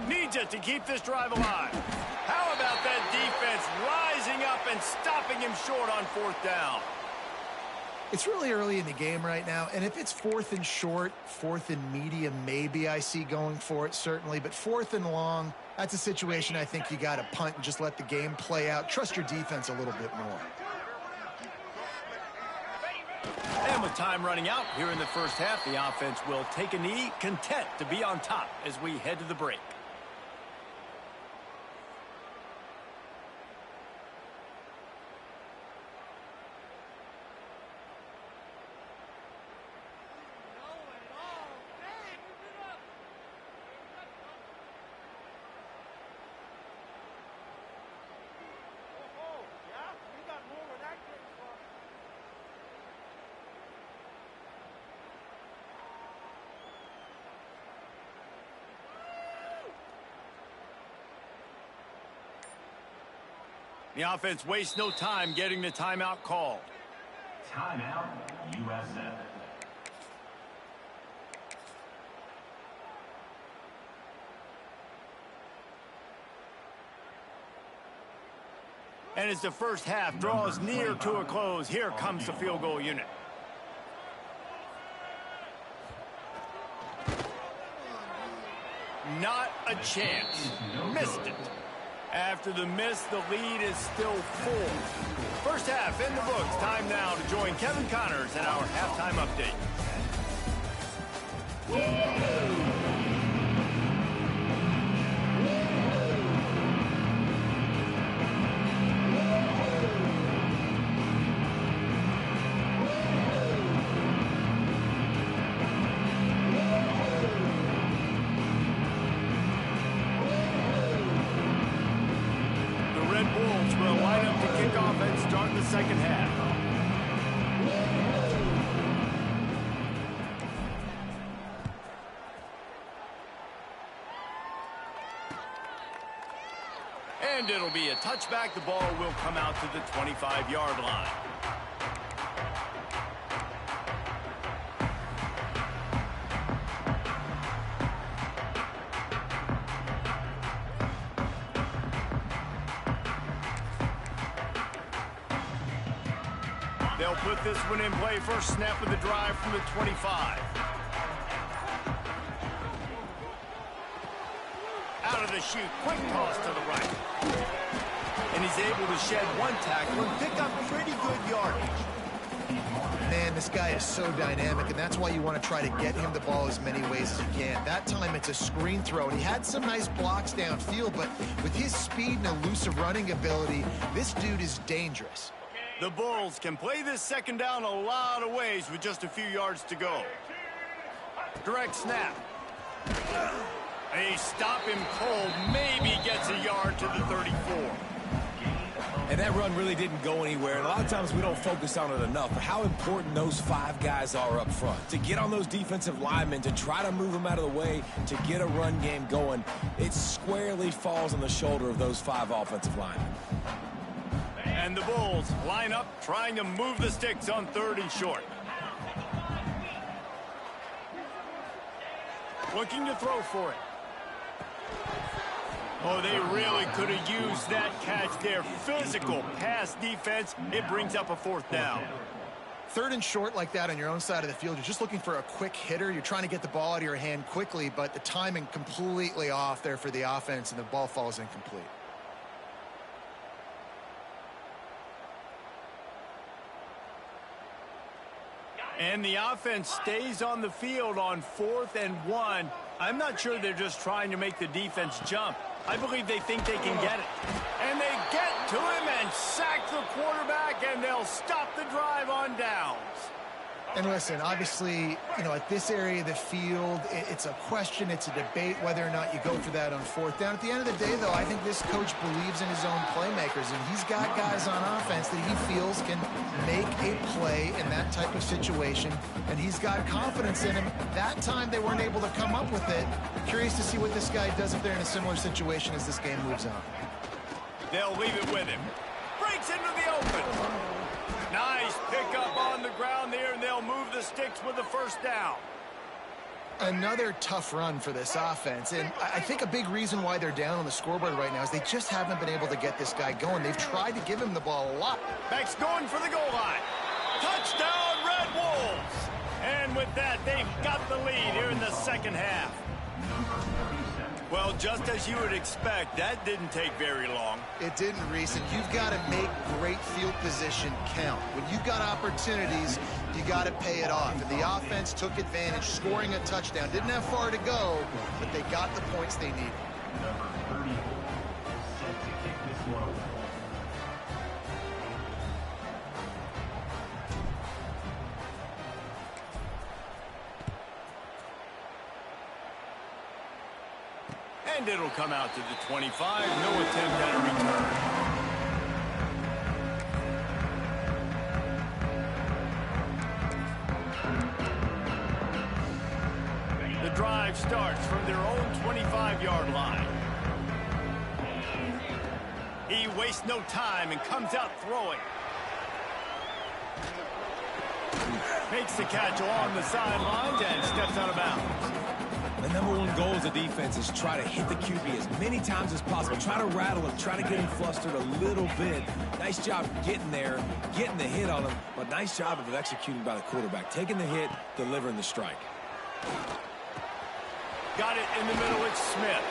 Speaker 1: Needs it to keep this drive alive. How about that defense rising up and stopping him short on 4th down?
Speaker 4: It's really early in the game right now, and if it's 4th and short, 4th and medium, maybe I see going for it, certainly. But 4th and long, that's a situation I think you got to punt and just let the game play out. Trust your defense a little bit more.
Speaker 1: And With time running out here in the first half, the offense will take a knee, content to be on top as we head to the break. The offense wastes no time getting the timeout called.
Speaker 5: Timeout, USF.
Speaker 1: And as the first half draws near to a close, here comes the field goal unit. Not a chance. Missed it. After the miss, the lead is still 4. First half in the books. Time now to join Kevin Connors in our halftime update. Second half. And it'll be a touchback. The ball will come out to the 25-yard line. They'll put this one in play. First snap of the drive from the 25. Out of the chute, quick toss to the right. And he's able to shed one tackle and pick up pretty good yardage.
Speaker 4: Man, this guy is so dynamic, and that's why you want to try to get him the ball as many ways as you can. That time it's a screen throw, and he had some nice blocks downfield, but with his speed and elusive running ability, this dude is dangerous.
Speaker 1: The Bulls can play this second down a lot of ways with just a few yards to go. Direct snap. They stop him cold, maybe gets a yard to the 34.
Speaker 3: And that run really didn't go anywhere. And a lot of times we don't focus on it enough, but how important those 5 guys are up front. To get on those defensive linemen, to try to move them out of the way, to get a run game going, it squarely falls on the shoulder of those 5 offensive linemen.
Speaker 1: And the Bulls line up, trying to move the sticks on 3rd and short. Looking to throw for it. Oh, they really could have used that catch there. Physical pass defense. It brings up a 4th down.
Speaker 4: 3rd and short like that on your own side of the field. You're just looking for a quick hitter. You're trying to get the ball out of your hand quickly, but the timing completely off there for the offense, and the ball falls incomplete.
Speaker 1: And the offense stays on the field on 4th and 1. I'm not sure they're just trying to make the defense jump. I believe they think they can get it. And they get to him and sack the quarterback, and they'll stop the drive on downs.
Speaker 4: And listen, obviously, you know, at this area of the field, it's a question, it's a debate whether or not you go for that on 4th down. At the end of the day, though, I think this coach believes in his own playmakers, and he's got guys on offense that he feels can make a play in that type of situation, and he's got confidence in him. That time they weren't able to come up with it. Curious to see what this guy does if they're in a similar situation as this game moves on.
Speaker 1: They'll leave it with him. Breaks into the open. Nice pickup on the ground there, and they'll move the sticks with the 1st down.
Speaker 4: Another tough run for this offense, and I think a big reason why they're down on the scoreboard right now is they just haven't been able to get this guy going. They've tried to give him the ball a lot.
Speaker 1: Beck's going for the goal line. Touchdown, Red Wolves! And with that, they've got the lead here in the second half. Well, just as you would expect, that didn't take very long.
Speaker 4: It didn't, Reese, and you've got to make great field position count. When you've got opportunities, you got to pay it off. And the offense took advantage, scoring a touchdown. Didn't have far to go, but they got the points they needed.
Speaker 5: Number 34, set to kick this one.
Speaker 1: And it'll come out to the 25. No attempt at a return. The drive starts from their own 25-yard line. He wastes no time and comes out throwing. Makes the catch along the sidelines and steps out of bounds.
Speaker 3: The number one goal as a defense is try to hit the QB as many times as possible. Try to rattle him, try to get him flustered a little bit. Nice job getting there, getting the hit on him, but nice job of executing by the quarterback. Taking the hit, delivering the strike.
Speaker 1: Got it in the middle, it's Smith.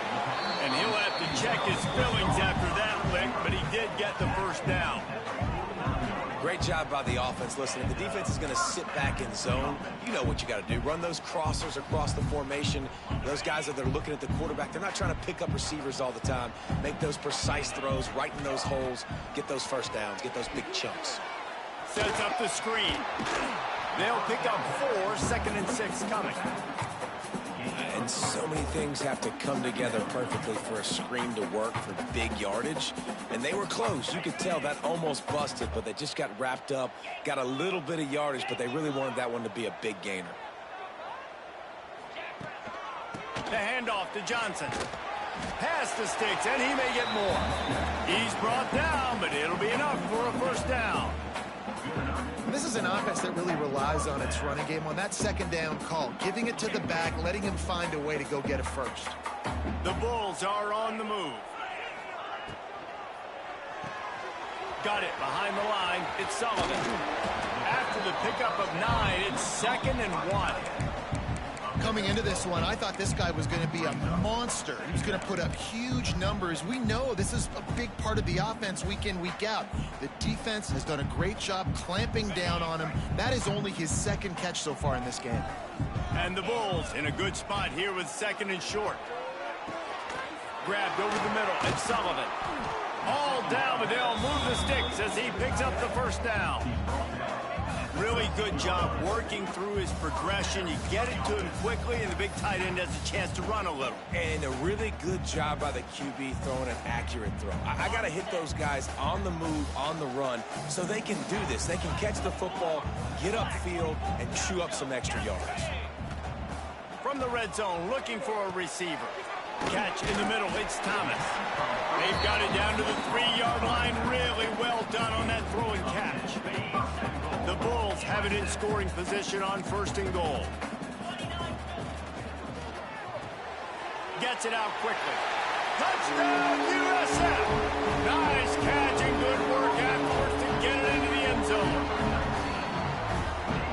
Speaker 1: And he'll have to check his fillings after that lick, but he did get the first down.
Speaker 3: Great job by the offense. Listen, if the defense is going to sit back in zone, you know what you got to do. Run those crossers across the formation. Those guys that are looking at the quarterback, they're not trying to pick up receivers all the time. Make those precise throws, right in those holes, get those first downs, get those big chunks.
Speaker 1: Sets up the screen. They'll pick up 4, 2nd and 6 coming.
Speaker 3: And so many things have to come together perfectly for a screen to work for big yardage. And they were close. You could tell that almost busted, but they just got wrapped up, got a little bit of yardage, but they really wanted that one to be a big gainer.
Speaker 1: The handoff to Johnson. Pass the sticks, and he may get more. He's brought down, but it'll be enough for a first down.
Speaker 4: This is an offense that really relies on its running game, on that second down call, giving it to the back, letting him find a way to go get a first.
Speaker 1: The Bulls are on the move. Got it behind the line. It's Sullivan. After the pickup of 9, it's 2nd and 1.
Speaker 4: Coming into this one, I thought this guy was going to be a monster. He was going to put up huge numbers. We know this is a big part of the offense week in, week out. The defense has done a great job clamping down on him. That is only his 2nd catch so far in this game.
Speaker 1: And the Bulls in a good spot here with 2nd and short. Grabbed over the middle, and Sullivan. All down, but they'll move the sticks as he picks up the first down. Really good job working through his progression. You get it to him quickly, and the big tight end has a chance to run a little.
Speaker 3: And a really good job by the QB throwing an accurate throw. I got to hit those guys on the move, on the run, so they can do this. They can catch the football, get upfield, and chew up some extra yards.
Speaker 1: From the red zone, looking for a receiver. Catch in the middle, it's Thomas. They've got it down to the 3-yard line. Really well done on that throw and catch. The Bulls have it in scoring position on 1st and goal. Gets it out quickly. Touchdown, USF! Nice catch and good work afterwards to get it into the end zone.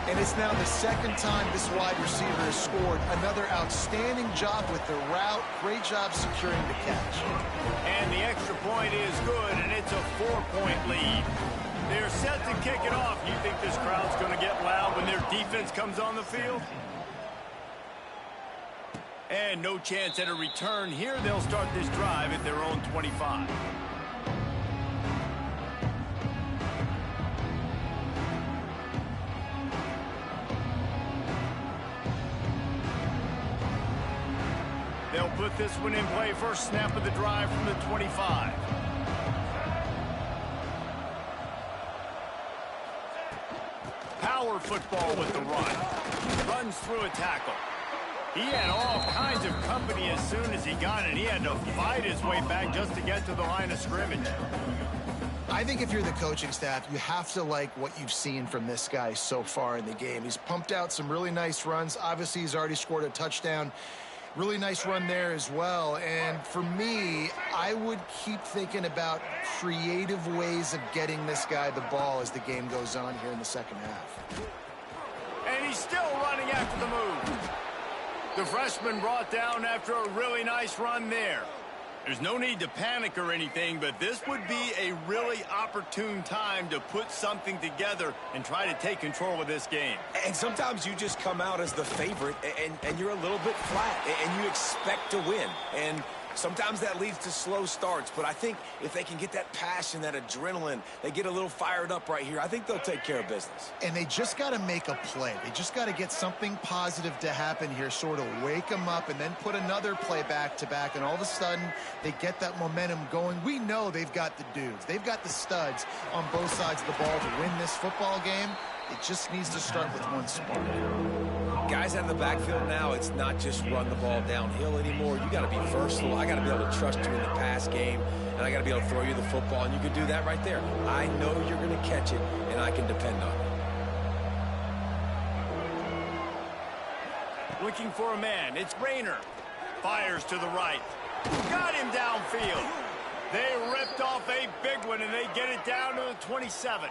Speaker 4: And it's now the 2nd time this wide receiver has scored. Another outstanding job with the route. Great job securing the catch.
Speaker 1: And the extra point is good, and it's a 4-point lead. They're set to kick it off. You think this crowd's going to get loud when their defense comes on the field? And no chance at a return here. They'll start this drive at their own 25. They'll put this one in play. First snap of the drive from the 25. Power football with the run. Runs through a tackle. He had all kinds of company as soon as he got it. He had to fight his way back just to get to the line of scrimmage.
Speaker 4: I think if you're the coaching staff, you have to like what you've seen from this guy so far in the game. He's pumped out some really nice runs. Obviously, he's already scored a touchdown. Really nice run there as well. And for me, I would keep thinking about creative ways of getting this guy the ball as the game goes on here in the 2nd half.
Speaker 1: And he's still running after the move. The freshman brought down after a really nice run there. There's no need to panic or anything, but this would be a really opportune time to put something together and try to take control of this game.
Speaker 3: And sometimes you just come out as the favorite, and you're a little bit flat, and you expect to win. And sometimes that leads to slow starts, but I think if they can get that passion, that adrenaline, they get a little fired up right here, I think they'll take care of business.
Speaker 4: And they just got to make a play. They just got to get something positive to happen here, sort of wake them up and then put another play back-to-back, and all of a sudden they get that momentum going. We know they've got the dudes. They've got the studs on both sides of the ball to win this football game. It just needs to start with one spark.
Speaker 3: Guys out in the backfield now, it's not just run the ball downhill anymore. You got to be versatile. I got to be able to trust you in the pass game, and I got to be able to throw you the football, and you can do that right there. I know you're going to catch it, and I can depend on it.
Speaker 1: Looking for a man. It's Rayner. Fires to the right. Got him downfield. They ripped off a big one, and they get it down to the 27.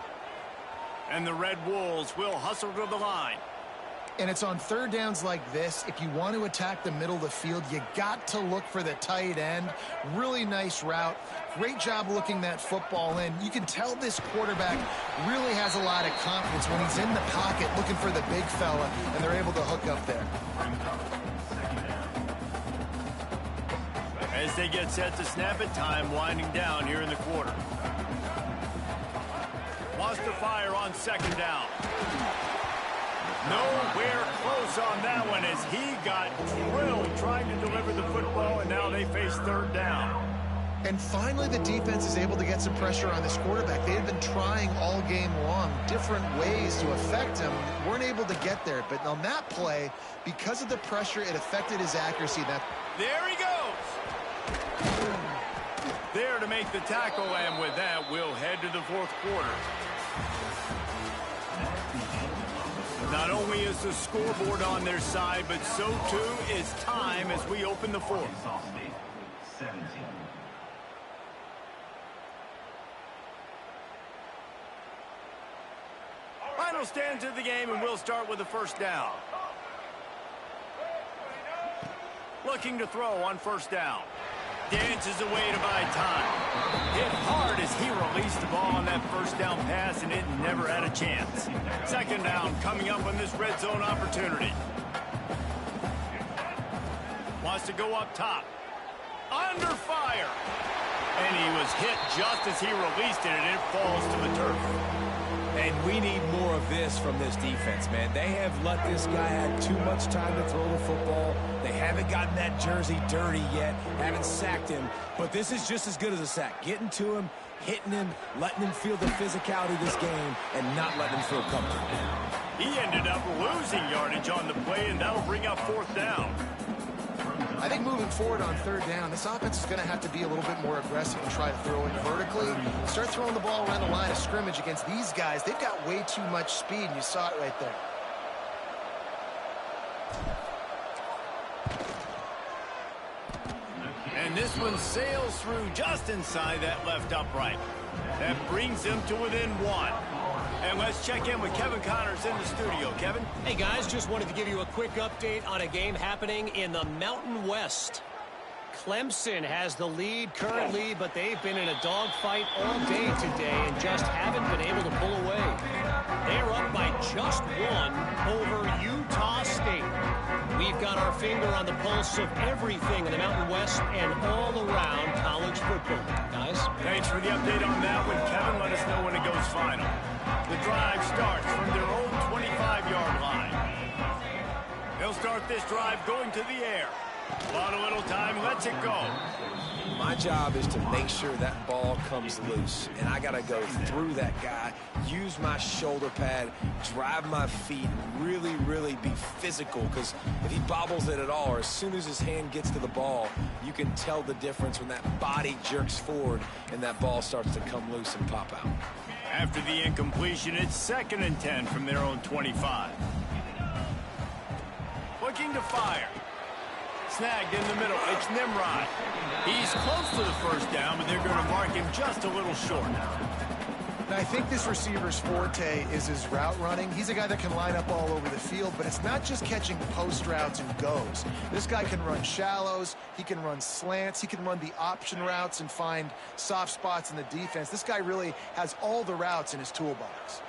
Speaker 1: And the Red Wolves will hustle to the line.
Speaker 4: And it's on third downs like this. If you want to attack the middle of the field, you got to look for the tight end. Really nice route. Great job looking that football in. You can tell this quarterback really has a lot of confidence when he's in the pocket looking for the big fella, and they're able to hook up there.
Speaker 1: As they get set to snap it, time winding down here in the quarter. Wants to fire on second down. Nowhere close on that one as he got drilled trying to deliver the football, and now they face third down.
Speaker 4: And finally, the defense is able to get some pressure on this quarterback. They had been trying all game long different ways to affect him. Weren't able to get there. But on that play, because of the pressure, it affected his accuracy.
Speaker 1: There he goes. There to make the tackle, and with that, we'll head to the fourth quarter. Not only is the scoreboard on their side, but so too is time as we open the fourth. Final stands of the game, and we'll start with the first down. Looking to throw on first down. Dances away to buy time. Hit hard as he released the ball on that first down pass, and it never had a chance. Second down coming up on this red zone opportunity. Wants to go up top. Under fire. And he was hit just as he released it, and it falls to the turf.
Speaker 3: And we need more of this from this defense, man. They have let this guy have too much time to throw the football. They haven't gotten that jersey dirty yet, haven't sacked him. But this is just as good as a sack. Getting to him, hitting him, letting him feel the physicality of this game, and not letting him feel comfortable.
Speaker 1: He ended up losing yardage on the play, and that'll bring up fourth down.
Speaker 4: I think moving forward on third down, this offense is going to have to be a little bit more aggressive and try to throw it vertically. Start throwing the ball around the line of scrimmage against these guys. They've got way too much speed, and you saw it right there.
Speaker 1: And this one sails through just inside that left upright. That brings him to within one. And let's check in with Kevin Connors in the studio. Kevin?
Speaker 6: Hey, guys, just wanted to give you a quick update on a game happening in the Mountain West. Clemson has the lead currently, but they've been in a dogfight all day today and just haven't been able to pull away. They're up by just one over Utah State. We've got our finger on the pulse of everything in the Mountain West and all around college football. Guys?
Speaker 1: Thanks for the update on that one, Kevin. Let us know when it goes final. The drive starts from their own 25-yard line. They'll start this drive going to the air. On a little time, lets it go.
Speaker 3: My job is to make sure that ball comes loose, and I got to go through that guy, use my shoulder pad, drive my feet, really, really be physical, because if he bobbles it at all, or as soon as his hand gets to the ball, you can tell the difference when that body jerks forward and that ball starts to come loose and pop out.
Speaker 1: After the incompletion, it's 2nd and 10 from their own 25. Looking to fire. Snagged in the middle. It's Nimrod. He's close to the first down, but they're going to mark him just a little short.
Speaker 4: And I think this receiver's forte is his route running. He's a guy that can line up all over the field, but it's not just catching post routes and goes. This guy can run shallows, he can run slants, he can run the option routes and find soft spots in the defense. This guy really has all the routes in his toolbox.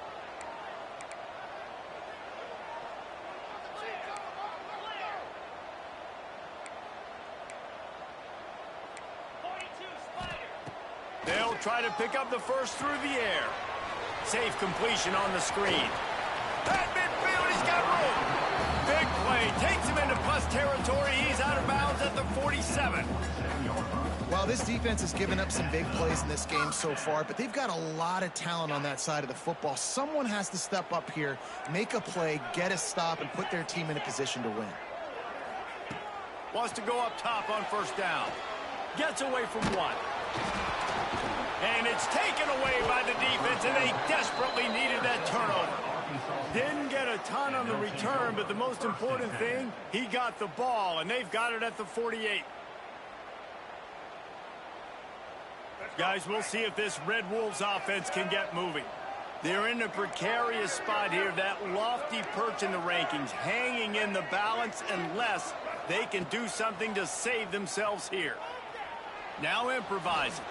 Speaker 1: They'll try to pick up the first through the air. Safe completion on the screen. At midfield, he's got room. Big play, takes him into plus territory. He's out of bounds at the 47.
Speaker 4: Well, this defense has given up some big plays in this game so far, but they've got a lot of talent on that side of the football. Someone has to step up here, make a play, get a stop, and put their team in a position to win.
Speaker 1: Wants to go up top on first down. Gets away from one. And it's taken away by the defense, and they desperately needed that turnover. Didn't get a ton on the return, but the most important thing, he got the ball, and they've got it at the 48. Guys, we'll see if this Red Wolves offense can get moving. They're in a precarious spot here, that lofty perch in the rankings, hanging in the balance unless they can do something to save themselves here. Now improvising.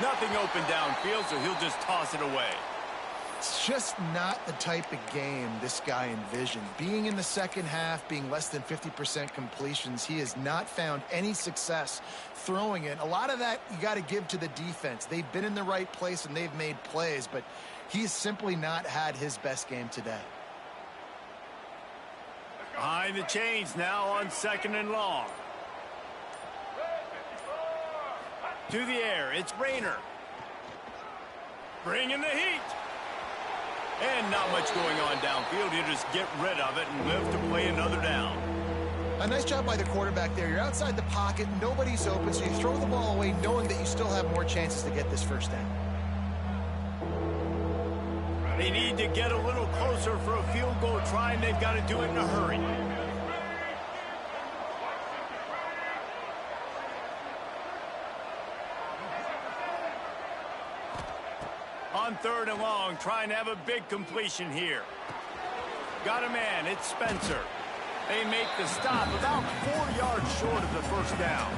Speaker 1: Nothing open downfield, so he'll just toss it away.
Speaker 4: It's just not the type of game this guy envisioned. Being in the second half, being less than 50% completions, he has not found any success throwing it. A lot of that you got to give to the defense. They've been in the right place and they've made plays, but he's simply not had his best game today.
Speaker 1: Behind the chains now on second and long. To the air, it's Rayner. Bringing the heat. And not much going on downfield. You just get rid of it and live to play another down.
Speaker 4: A nice job by the quarterback there. You're outside the pocket, nobody's open, so you throw the ball away knowing that you still have more chances to get this first down.
Speaker 1: They need to get a little closer for a field goal try, and they've got to do it in a hurry. On third and long, trying to have a big completion here. Got a man, it's Spencer. They make the stop about 4 yards short of the first down.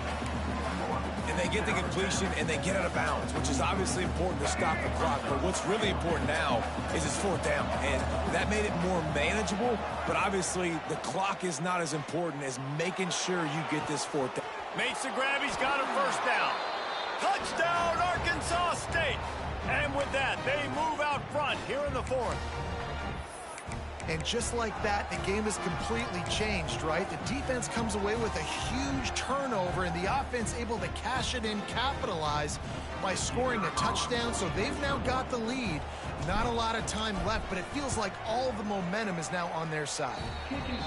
Speaker 3: And they get the completion and they get out of bounds, which is obviously important to stop the clock. But what's really important now is it's fourth down. And that made it more manageable. But obviously the clock is not as important as making sure you get this fourth down.
Speaker 1: Makes the grab, he's got a first down. Touchdown, Arkansas State. And with that, they move out front here in the fourth.
Speaker 4: And just like that, the game has completely changed, right? The defense comes away with a huge turnover, and the offense able to cash it in, capitalize by scoring a touchdown. So they've now got the lead. Not a lot of time left, but it feels like all the momentum is now on their side.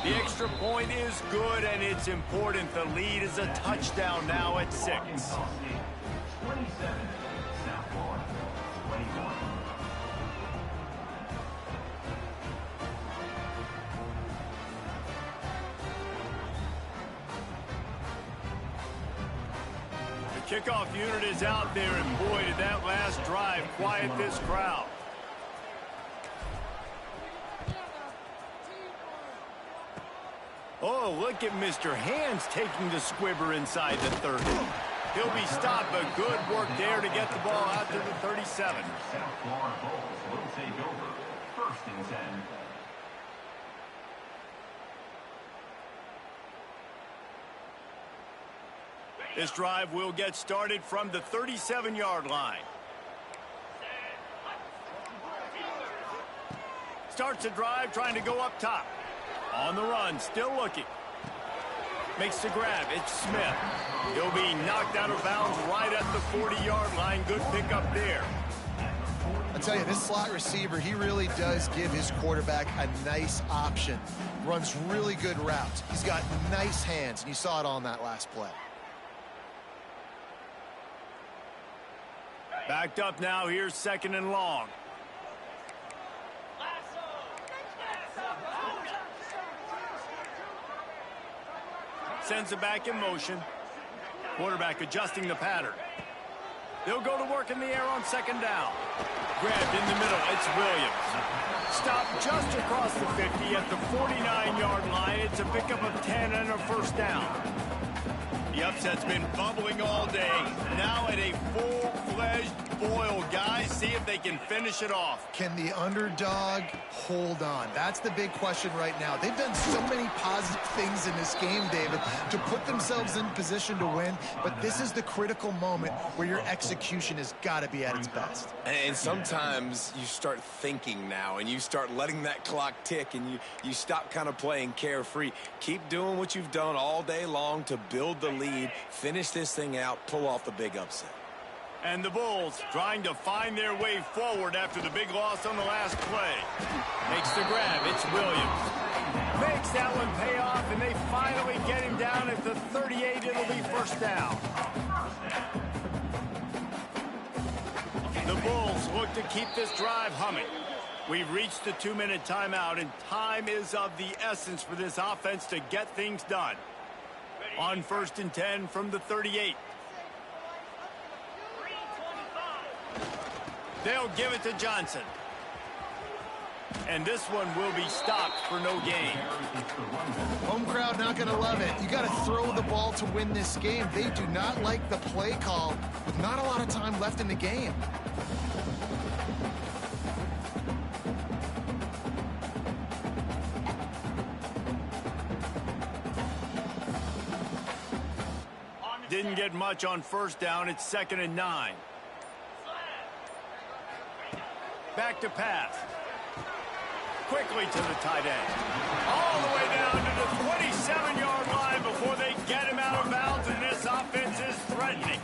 Speaker 1: The extra point is good, and it's important. The lead is a touchdown now at 6.
Speaker 5: 27, South Florida, 21.
Speaker 1: The kickoff unit is out there, and boy, did that last drive quiet this crowd. Oh, look at Mr. Hands taking the squibber inside the 30. He'll be stopped, but good work there to get the ball out to the 37.
Speaker 5: South Florida Bulls will take over. First and 10.
Speaker 1: This drive will get started from the 37-yard line. Starts the drive trying to go up top. On the run, still looking. Makes the grab, it's Smith. He'll be knocked out of bounds right at the 40-yard line. Good pickup there.
Speaker 4: I tell you, this slot receiver, he really does give his quarterback a nice option. Runs really good routes. He's got nice hands, and you saw it all in that last play.
Speaker 1: Backed up now, here's second and long. Sends it back in motion. Quarterback adjusting the pattern. They'll go to work in the air on second down. Grabbed in the middle. It's Williams. Stopped just across the 50 at the 49-yard line. It's a pickup of 10 and a first down. The upset's been bubbling all day. Now at a full-fledged boil. Guys, see if they can finish it off.
Speaker 4: Can the underdog hold on? That's the big question right now. They've done so many positive things in this game, David, to put themselves in position to win, but this is the critical moment where your execution has got to be at its best.
Speaker 3: And sometimes you start thinking now, and you start letting that clock tick, and you stop kind of playing carefree. Keep doing what you've done all day long to build the lead, finish this thing out, pull off the big upset.
Speaker 1: And the Bulls trying to find their way forward after the big loss on the last play. Makes the grab. It's Williams. Makes that one pay off, and they finally get him down at the 38. It'll be first down. The Bulls look to keep this drive humming. We've reached the 2-minute timeout, and time is of the essence for this offense to get things done. On 1st and 10 from the 38. They'll give it to Johnson. And this one will be stopped for no gain.
Speaker 4: Home crowd not going to love it. You got to throw the ball to win this game. They do not like the play call with not a lot of time left in the game.
Speaker 1: Didn't get much on first down. It's 2nd and 9. Back to pass. Quickly to the tight end. All the way down to the 27-yard line before they get him out of bounds, and this offense is threatening.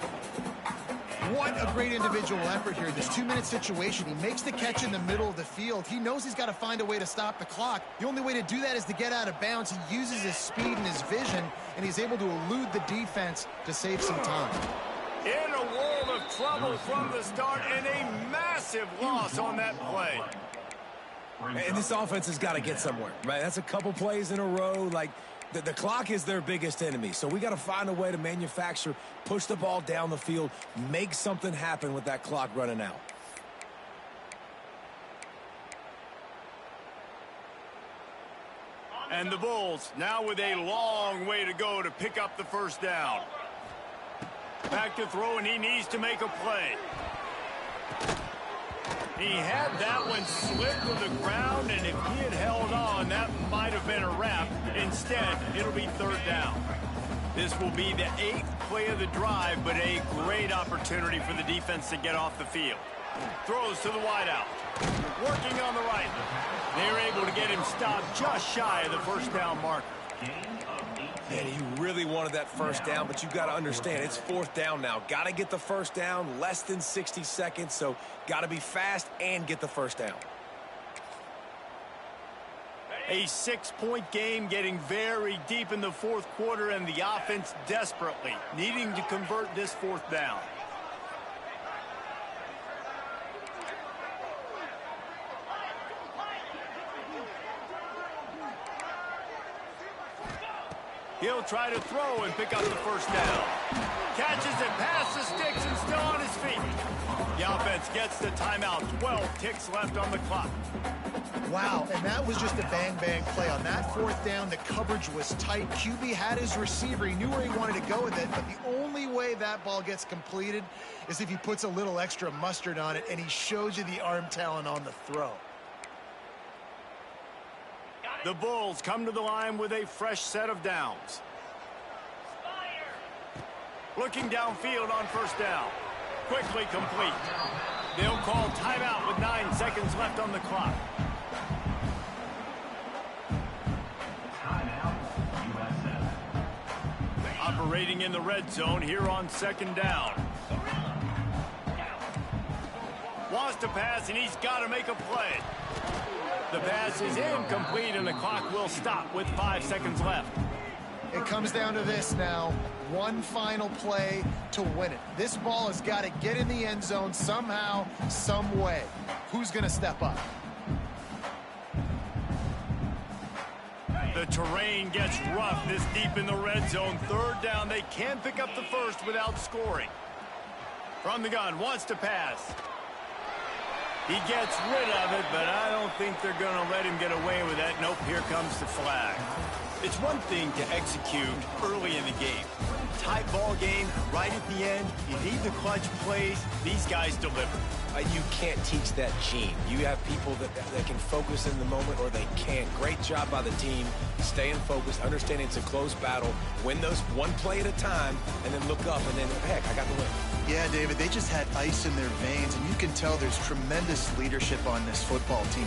Speaker 4: What a great individual effort here. This 2-minute situation. He makes the catch in the middle of the field. He knows he's got to find a way to stop the clock. The only way to do that is to get out of bounds. He uses his speed and his vision, and he's able to elude the defense to save some time.
Speaker 1: In a world of trouble from the start, and a massive loss on that play.
Speaker 3: And this offense has got to get somewhere, right? That's a couple plays in a row. Like, the clock is their biggest enemy. So we got to find a way to manufacture, push the ball down the field, make something happen with that clock running out.
Speaker 1: And the Bulls now with a long way to go to pick up the first down. Back to throw, and he needs to make a play. He had that one slip to the ground, and if he had held on, that might have been a wrap. Instead, it'll be 3rd down. This will be the 8th play of the drive, but a great opportunity for the defense to get off the field. Throws to the wideout. Working on the right. They're able to get him stopped just shy of the first down marker.
Speaker 3: Man, he really wanted that first down, but you got to understand, it's 4th down now. Got to get the first down, less than 60 seconds, so got to be fast and get the first down.
Speaker 1: A 6-point game getting very deep in the 4th quarter, and the offense desperately needing to convert this 4th down. He'll try to throw and pick up the first down. Catches it past the sticks and still on his feet. The offense gets the timeout. 12 ticks left on the clock.
Speaker 4: Wow, and that was just a bang-bang play. On that 4th down, the coverage was tight. QB had his receiver. He knew where he wanted to go with it, but the only way that ball gets completed is if he puts a little extra mustard on it, and he shows you the arm talent on the throw.
Speaker 1: The Bulls come to the line with a fresh set of downs. Looking downfield on first down. Quickly complete. They'll call timeout with 9 seconds left on the clock. Operating in the red zone here on 2nd down. Wants to pass, and he's got to make a play. The pass is incomplete, and the clock will stop with 5 seconds left.
Speaker 4: It comes down to this now. One final play to win it. This ball has got to get in the end zone somehow, some way. Who's going to step up?
Speaker 1: The terrain gets rough this deep in the red zone. 3rd down. They can pick up the first without scoring. From the gun, wants to pass. He gets rid of it, but I don't think they're going to let him get away with that. Nope, here comes the flag. It's one thing to execute early in the game. Tight ball game, right at the end, you need the clutch plays. These guys deliver.
Speaker 3: You can't teach that gene. You have people that can focus in the moment or they can't. Great job by the team, staying focused, understanding it's a close battle, win those one play at a time, and then look up and then, heck, I got the win.
Speaker 4: Yeah, David, they just had ice in their veins, and you can tell there's tremendous leadership on this football team.